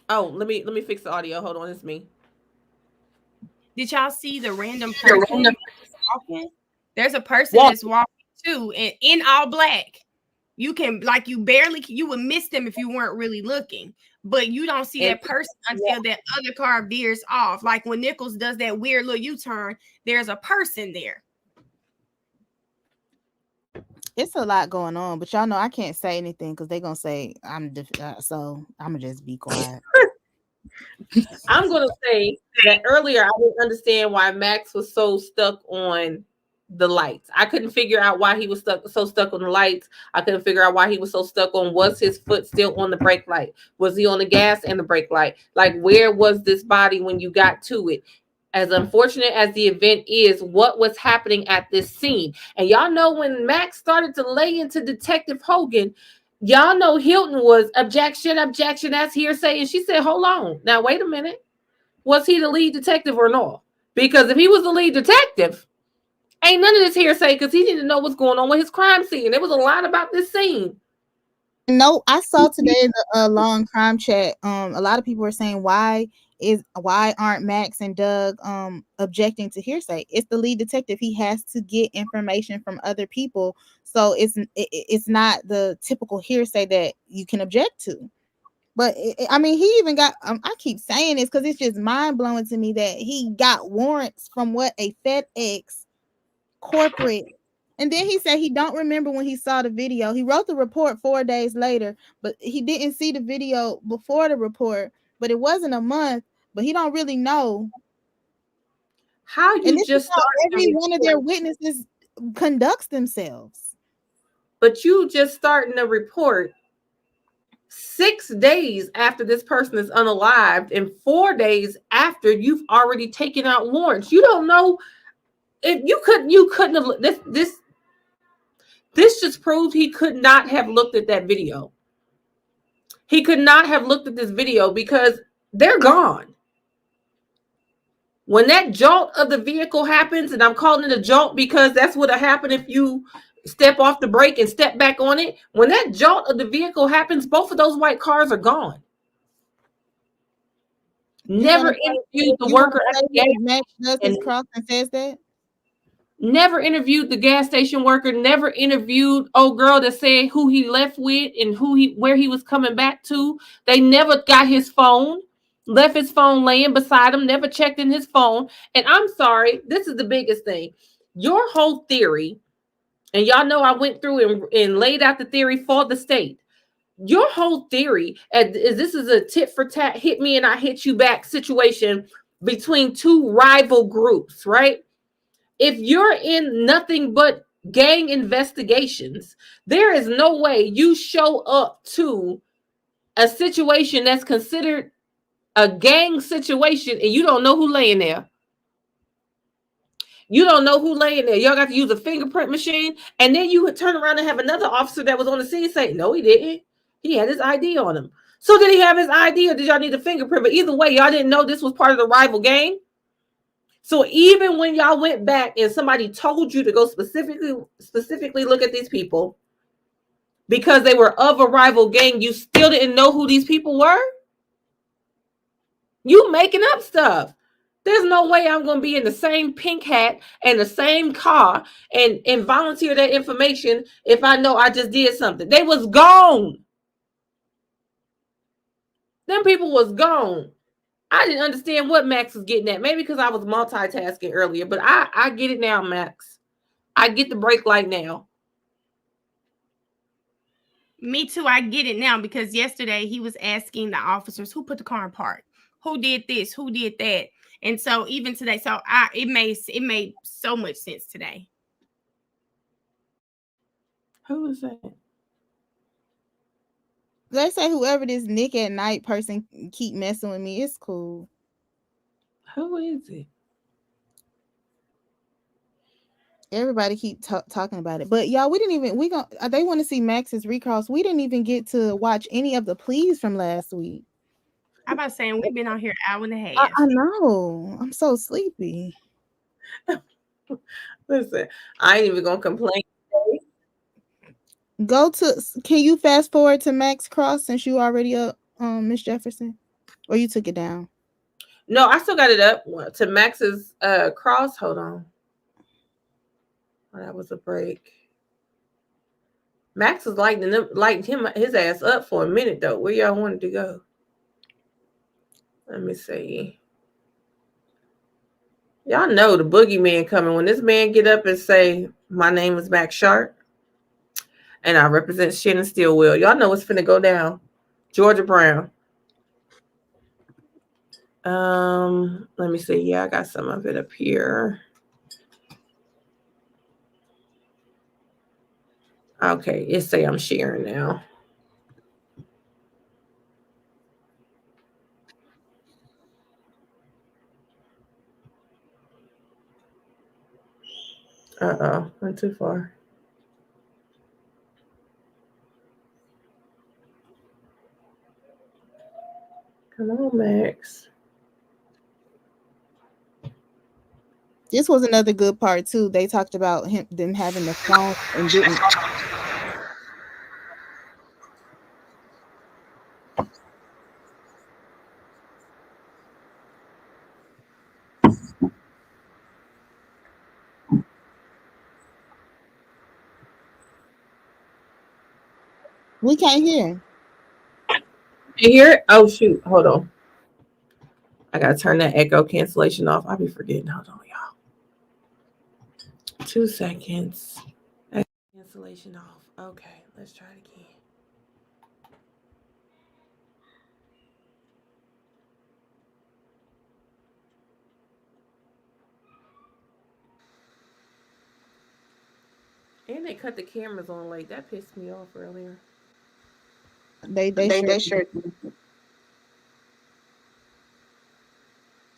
Oh, let me fix the audio. Hold on, it's me. Did y'all see the random person walking? There's a person that's walking too, in all black. You can, like, you would miss them if you weren't really looking, but you don't see that person until that other car veers off. Like when Nichols does that weird little U-turn, there's a person there. It's a lot going on, but y'all know I can't say anything because they're gonna say so I'm gonna just be quiet. I'm gonna say that earlier I didn't understand why Max was so stuck on the lights. I couldn't figure out why he was so stuck on the lights. I couldn't figure out why he was so stuck on, was his foot still on the brake light? Was he on the gas and the brake light? Like, where was this body when you got to it? As unfortunate as the event is, what was happening at this scene? And y'all know when Max started to lay into Detective Hogan, y'all know Hilton was objection, that's hearsay. And she said, hold on. Now, wait a minute. Was he the lead detective or no? Because if he was the lead detective, ain't none of this hearsay because he didn't know what's going on with his crime scene. There was a lot about this scene. No, I saw today in the long crime chat, a lot of people were saying why aren't Max and Doug objecting to hearsay? It's the lead detective. He has to get information from other people, so it's not the typical hearsay that you can object to. But I mean, he even got I keep saying this because it's just mind-blowing to me that he got warrants from what a FedEx corporate. And then he said he don't remember when he saw the video. He wrote the report 4 days later, but he didn't see the video before the report. But it wasn't a month, but he don't really know. How you just how every one of their witnesses conducts themselves. But you just starting a report 6 days after this person is unalived and 4 days after you've already taken out warrants. You don't know if you couldn't have this just proved he could not have looked at that video. He could not have looked at this video because they're gone. When that jolt of the vehicle happens, and I'm calling it a jolt because that's what will happen if you step off the brake and step back on it. When that jolt of the vehicle happens, both of those white cars are gone. Never interviewed the worker at the gas Max does his cross and says that. Never interviewed the gas station worker. Never interviewed old girl that said who he left with and where he was coming back to. They never got his phone. Left his phone laying beside him. Never checked in his phone. And I'm sorry, this is the biggest thing. Your whole theory, and y'all know I went through and laid out the theory for the state. Your whole theory is this is a tit for tat, hit me and I hit you back situation between two rival groups, right? If you're in nothing but gang investigations, there is no way you show up to a situation that's considered a gang situation and you don't know who laying there. You don't know who laying there. Y'all got to use a fingerprint machine. And then you would turn around and have another officer that was on the scene say, no, he didn't. He had his ID on him. So did he have his ID or did y'all need a fingerprint? But either way, y'all didn't know this was part of the rival gang. So even when y'all went back and somebody told you to go specifically look at these people because they were of a rival gang, you still didn't know who these people were? You making up stuff. There's no way I'm going to be in the same pink hat and the same car and volunteer that information if I know I just did something. They was gone. Them people was gone. I didn't understand what Max was getting at. Maybe because I was multitasking earlier, but I get it now, Max. I get the brake light now. Me too. I get it now because yesterday he was asking the officers who put the car in park, who did this, who did that, and so even today, so it made so much sense today. Who is that? They say whoever this Nick at Night person keep messing with me, it's cool. Who is it? Everybody keep talking about it, but y'all, they want to see Max's recross. We didn't even get to watch any of the pleas from last week. I'm about saying we've been on here an hour and a half. I know. I'm so sleepy. Listen, I ain't even gonna complain. Can you fast forward to Max Cross since you already up, Miss Jefferson, or you took it down? No, I still got it up to Max's cross. Hold on. Oh, that was a break. Max was lighting his ass up for a minute though. Where y'all wanted to go? Let me see. Y'all know the boogeyman coming. When this man get up and say, "My name is Max Sharp, and I represent Shannon Stillwell," y'all know what's finna go down. Georgia Brown. Let me see. Yeah, I got some of it up here. Okay, it say I'm sharing now. Uh-oh, went too far. Come on, Max. This was another good part too. They talked about them having the phone and didn't. We can't hear. You hear it? Oh shoot, hold on. I gotta turn that echo cancellation off. I'll be forgetting. Hold on, y'all. 2 seconds. Echo cancellation off. Okay, let's try it again. And they cut the cameras on late. That pissed me off earlier. They sure.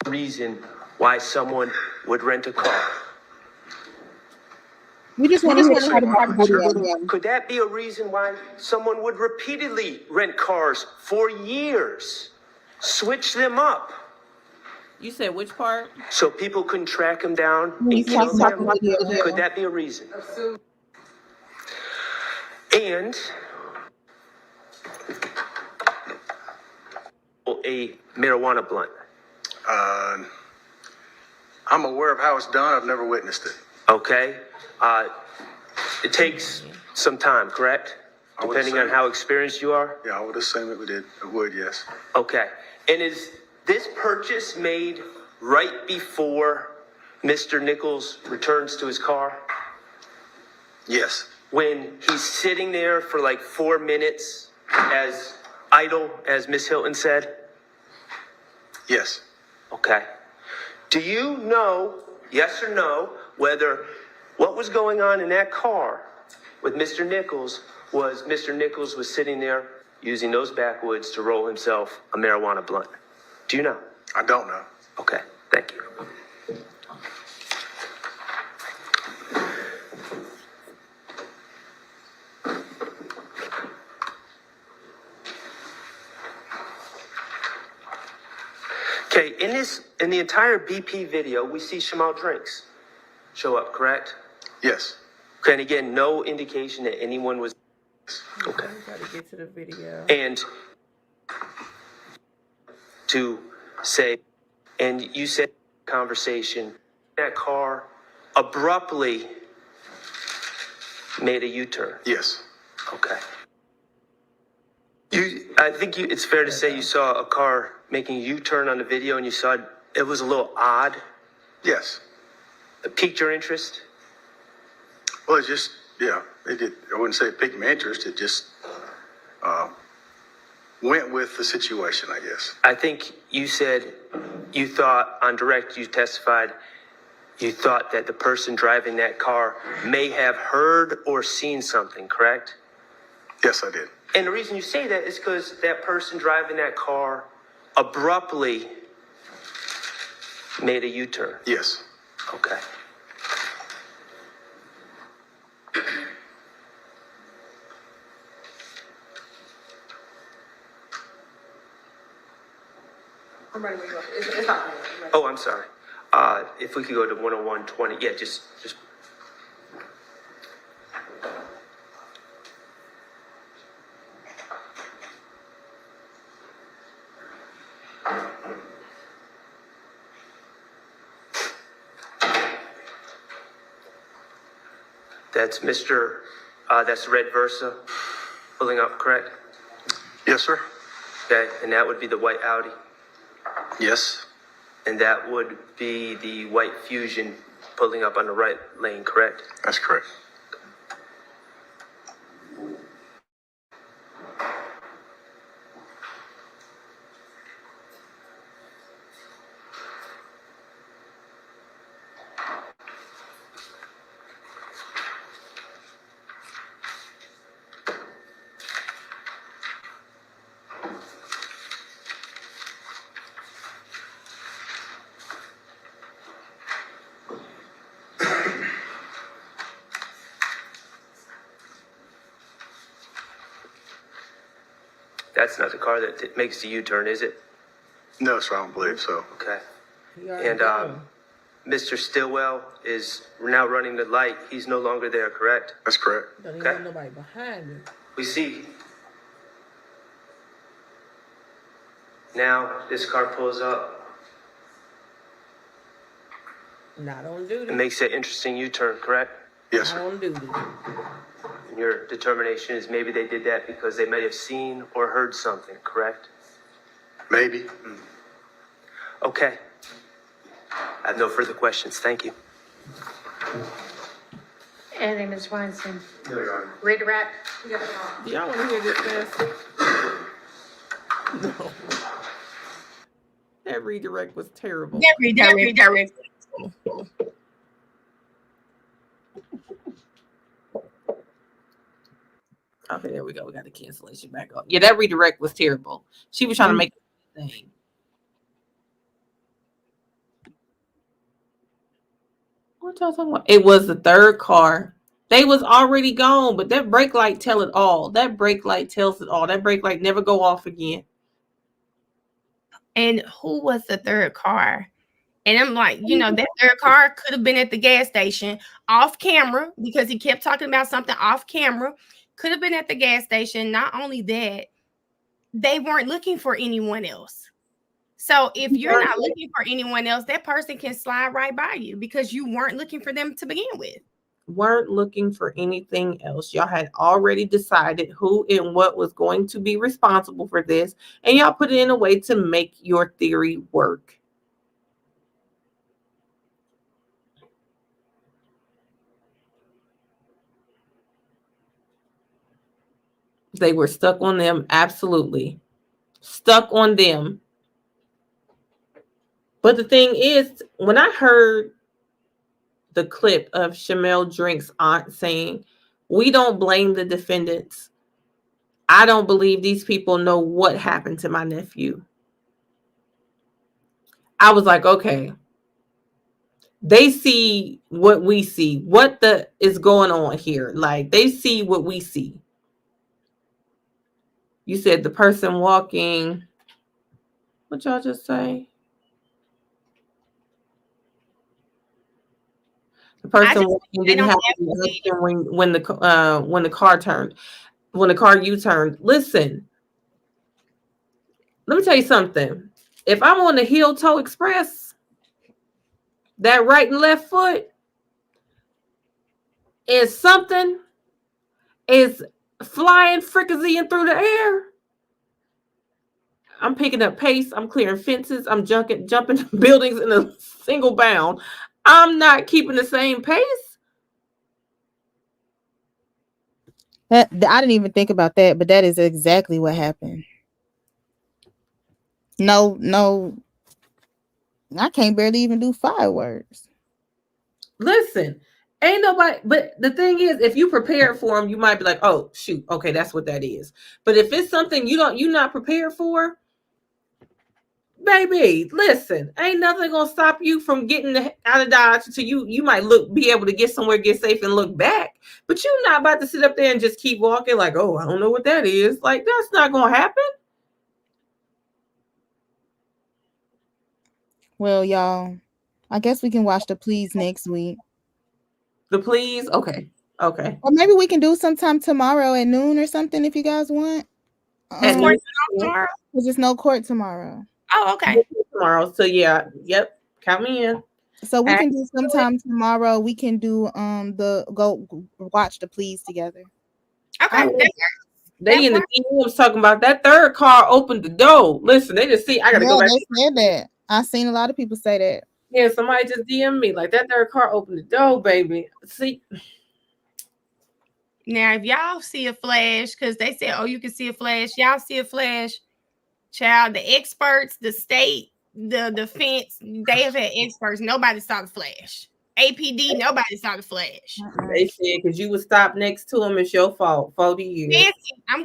Reason why someone would rent a car. We just want to hear part of the video. Could that be a reason why someone would repeatedly rent cars for years, switch them up? You said which part? So people couldn't track them down He's and kill talking them? about the video. Could that be a reason? And a marijuana blunt. I'm aware of how it's done. I've never witnessed it. Okay. It takes some time, correct? Depending on how experienced you are? Yeah, I would assume it would, yes. Okay. And is this purchase made right before Mr. Nichols returns to his car? Yes. When he's sitting there for like 4 minutes as idle, as Miss Hilton said? Yes. Okay. Do you know, yes or no, whether what was going on in that car with Mr. Nichols was Mr. Nichols was sitting there using those backwoods to roll himself a marijuana blunt? Do you know? I don't know. Okay, thank you. Okay, in the entire BP video, we see Shamal Drinks show up, correct? Yes. Okay, and again, no indication that anyone was. Okay. Got to get to the video. And to say, and you said conversation, that car abruptly made a U-turn. Yes. Okay. I think it's fair to say you saw a car making a U-turn on the video and you saw it was a little odd. Yes. It piqued your interest? Well, it just, yeah, it did. I wouldn't say it piqued my interest. It just went with the situation, I guess. I think you said you thought on direct, you testified, you thought that the person driving that car may have heard or seen something, correct? Yes, I did. And the reason you say that is because that person driving that car abruptly made a U-turn. Yes. Okay. I'm ready to go. It's not me. Oh, I'm sorry. If we could go to 10120, yeah, just. That's Mr. That's red Versa pulling up, correct? Yes, sir. Okay, and that would be the white Audi. Yes. And that would be the white Fusion pulling up on the right lane, correct? That's correct. That's not the car that makes the U-turn, is it? No, sir, I don't believe so. Okay. And Mr. Stillwell is now running the light. He's no longer there, correct? That's correct. Don't even Okay. have nobody behind him. We see. Now this car pulls up Not on duty. and makes that interesting U-turn, correct? Yes, Not sir. on duty. And your determination is maybe they did that because they may have seen or heard something, correct? Maybe. Okay. I have no further questions. Thank you. And Ms. Weinstein, No, Your Honor. redirect. Do y'all want to hear this fast? No. That redirect was terrible. That redirect. Okay, there we go. We got the cancellation back up. Yeah, that redirect was terrible. She was trying to make a thing. What y'all talking about? It was the third car. They was already gone, but that brake light tell it all. That brake light tells it all. That brake light never go off again. And who was the third car? And I'm like, that third car could have been at the gas station off camera because he kept talking about something off camera. Could have been at the gas station. Not only that, they weren't looking for anyone else. So if you're not looking for anyone else, that person can slide right by you because you weren't looking for them to begin with. Weren't looking for anything else. Y'all had already decided who and what was going to be responsible for this, and y'all put it in a way to make your theory work. They were stuck on them, absolutely. Stuck on them. But the thing is, when I heard the clip of Shamel Drink's aunt saying, "We don't blame the defendants. I don't believe these people know what happened to my nephew." I was like, okay. They see what we see. What is going on here? Like, they see what we see. You said the person walking. What y'all just say? The person walking didn't have when the car turned, when the car U-turned. Listen, let me tell you something. If I'm on the heel toe express, that right and left foot is something is flying frickazeeing through the air. I'm picking up pace. I'm clearing fences. I'm jumping buildings in a single bound. I'm not keeping the same pace. I didn't even think about that, but that is exactly what happened. No, I can't barely even do 5 words. Listen, ain't nobody, but the thing is, if you prepare for them, you might be like, oh, shoot, okay, that's what that is. But if it's something you're not prepared for, baby, listen, ain't nothing gonna stop you from getting out of Dodge until you might be able to get somewhere, get safe, and look back. But you're not about to sit up there and just keep walking like, oh, I don't know what that is. Like, that's not gonna happen. Well, y'all, I guess we can watch the pleas next week. The pleas? Okay. Or maybe we can do sometime tomorrow at noon or something if you guys want. Tomorrow? Because there's no court tomorrow. Oh, okay. Tomorrow. So yeah, yep. Count me in. So we can do sometime tomorrow. We can do go watch the pleas together. Okay, They in the DMs talking about that third car opened the door. Listen, they just see. I gotta go back. They said that. I seen a lot of people say that. Yeah, somebody just DM me like that third car opened the door, baby. See. Now, if y'all see a flash, because they said, oh, you can see a flash. Y'all see a flash, child. The experts, the state, the defense, they have had experts. Nobody saw the flash. APD, nobody saw the flash. They said because you would stop next to him, it's your fault. 40 years. Nancy, I'm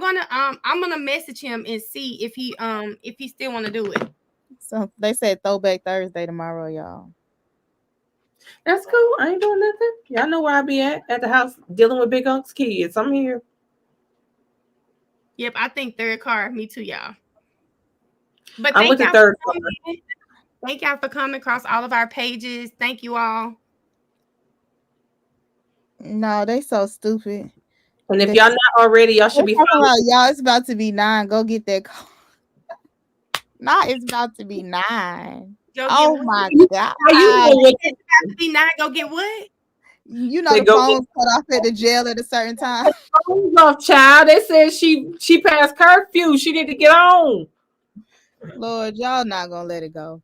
gonna message him and see if he still want to do it. So they said Throwback Thursday tomorrow, y'all. That's cool. I ain't doing nothing. Y'all know where I be at the house dealing with Big Unc's kids. I'm here. Yep, I think third car. Me too, y'all. But I'm with the third car. Thank y'all for coming across all of our pages. Thank you all. No, they so stupid. And if y'all not already, y'all should be following. Y'all, it's about to be 9. Go get that car. Nah, it's about to be 9. Oh my God. It's about to be 9. Go get what? You know, the phone's cut off at the jail at a certain time. Phone's off, child. They said she passed curfew. She need to get on. Lord, y'all not gonna let it go.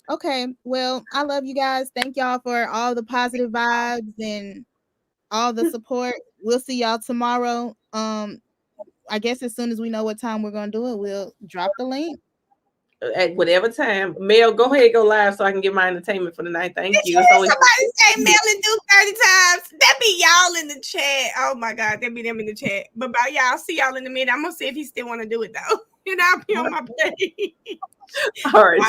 Okay, well, I love you guys. Thank y'all for all the positive vibes and all the support. We'll see y'all tomorrow. I guess as soon as we know what time we're gonna do it, we'll drop the link. At whatever time. Mel, go ahead, go live so I can get my entertainment for the night. Thank you. Somebody say Mel and do 30 times. That be y'all in the chat. Oh my God, that be them in the chat. But by y'all, see y'all in a minute. I'm gonna see if he still want to do it though. And I'll be on my page. All right.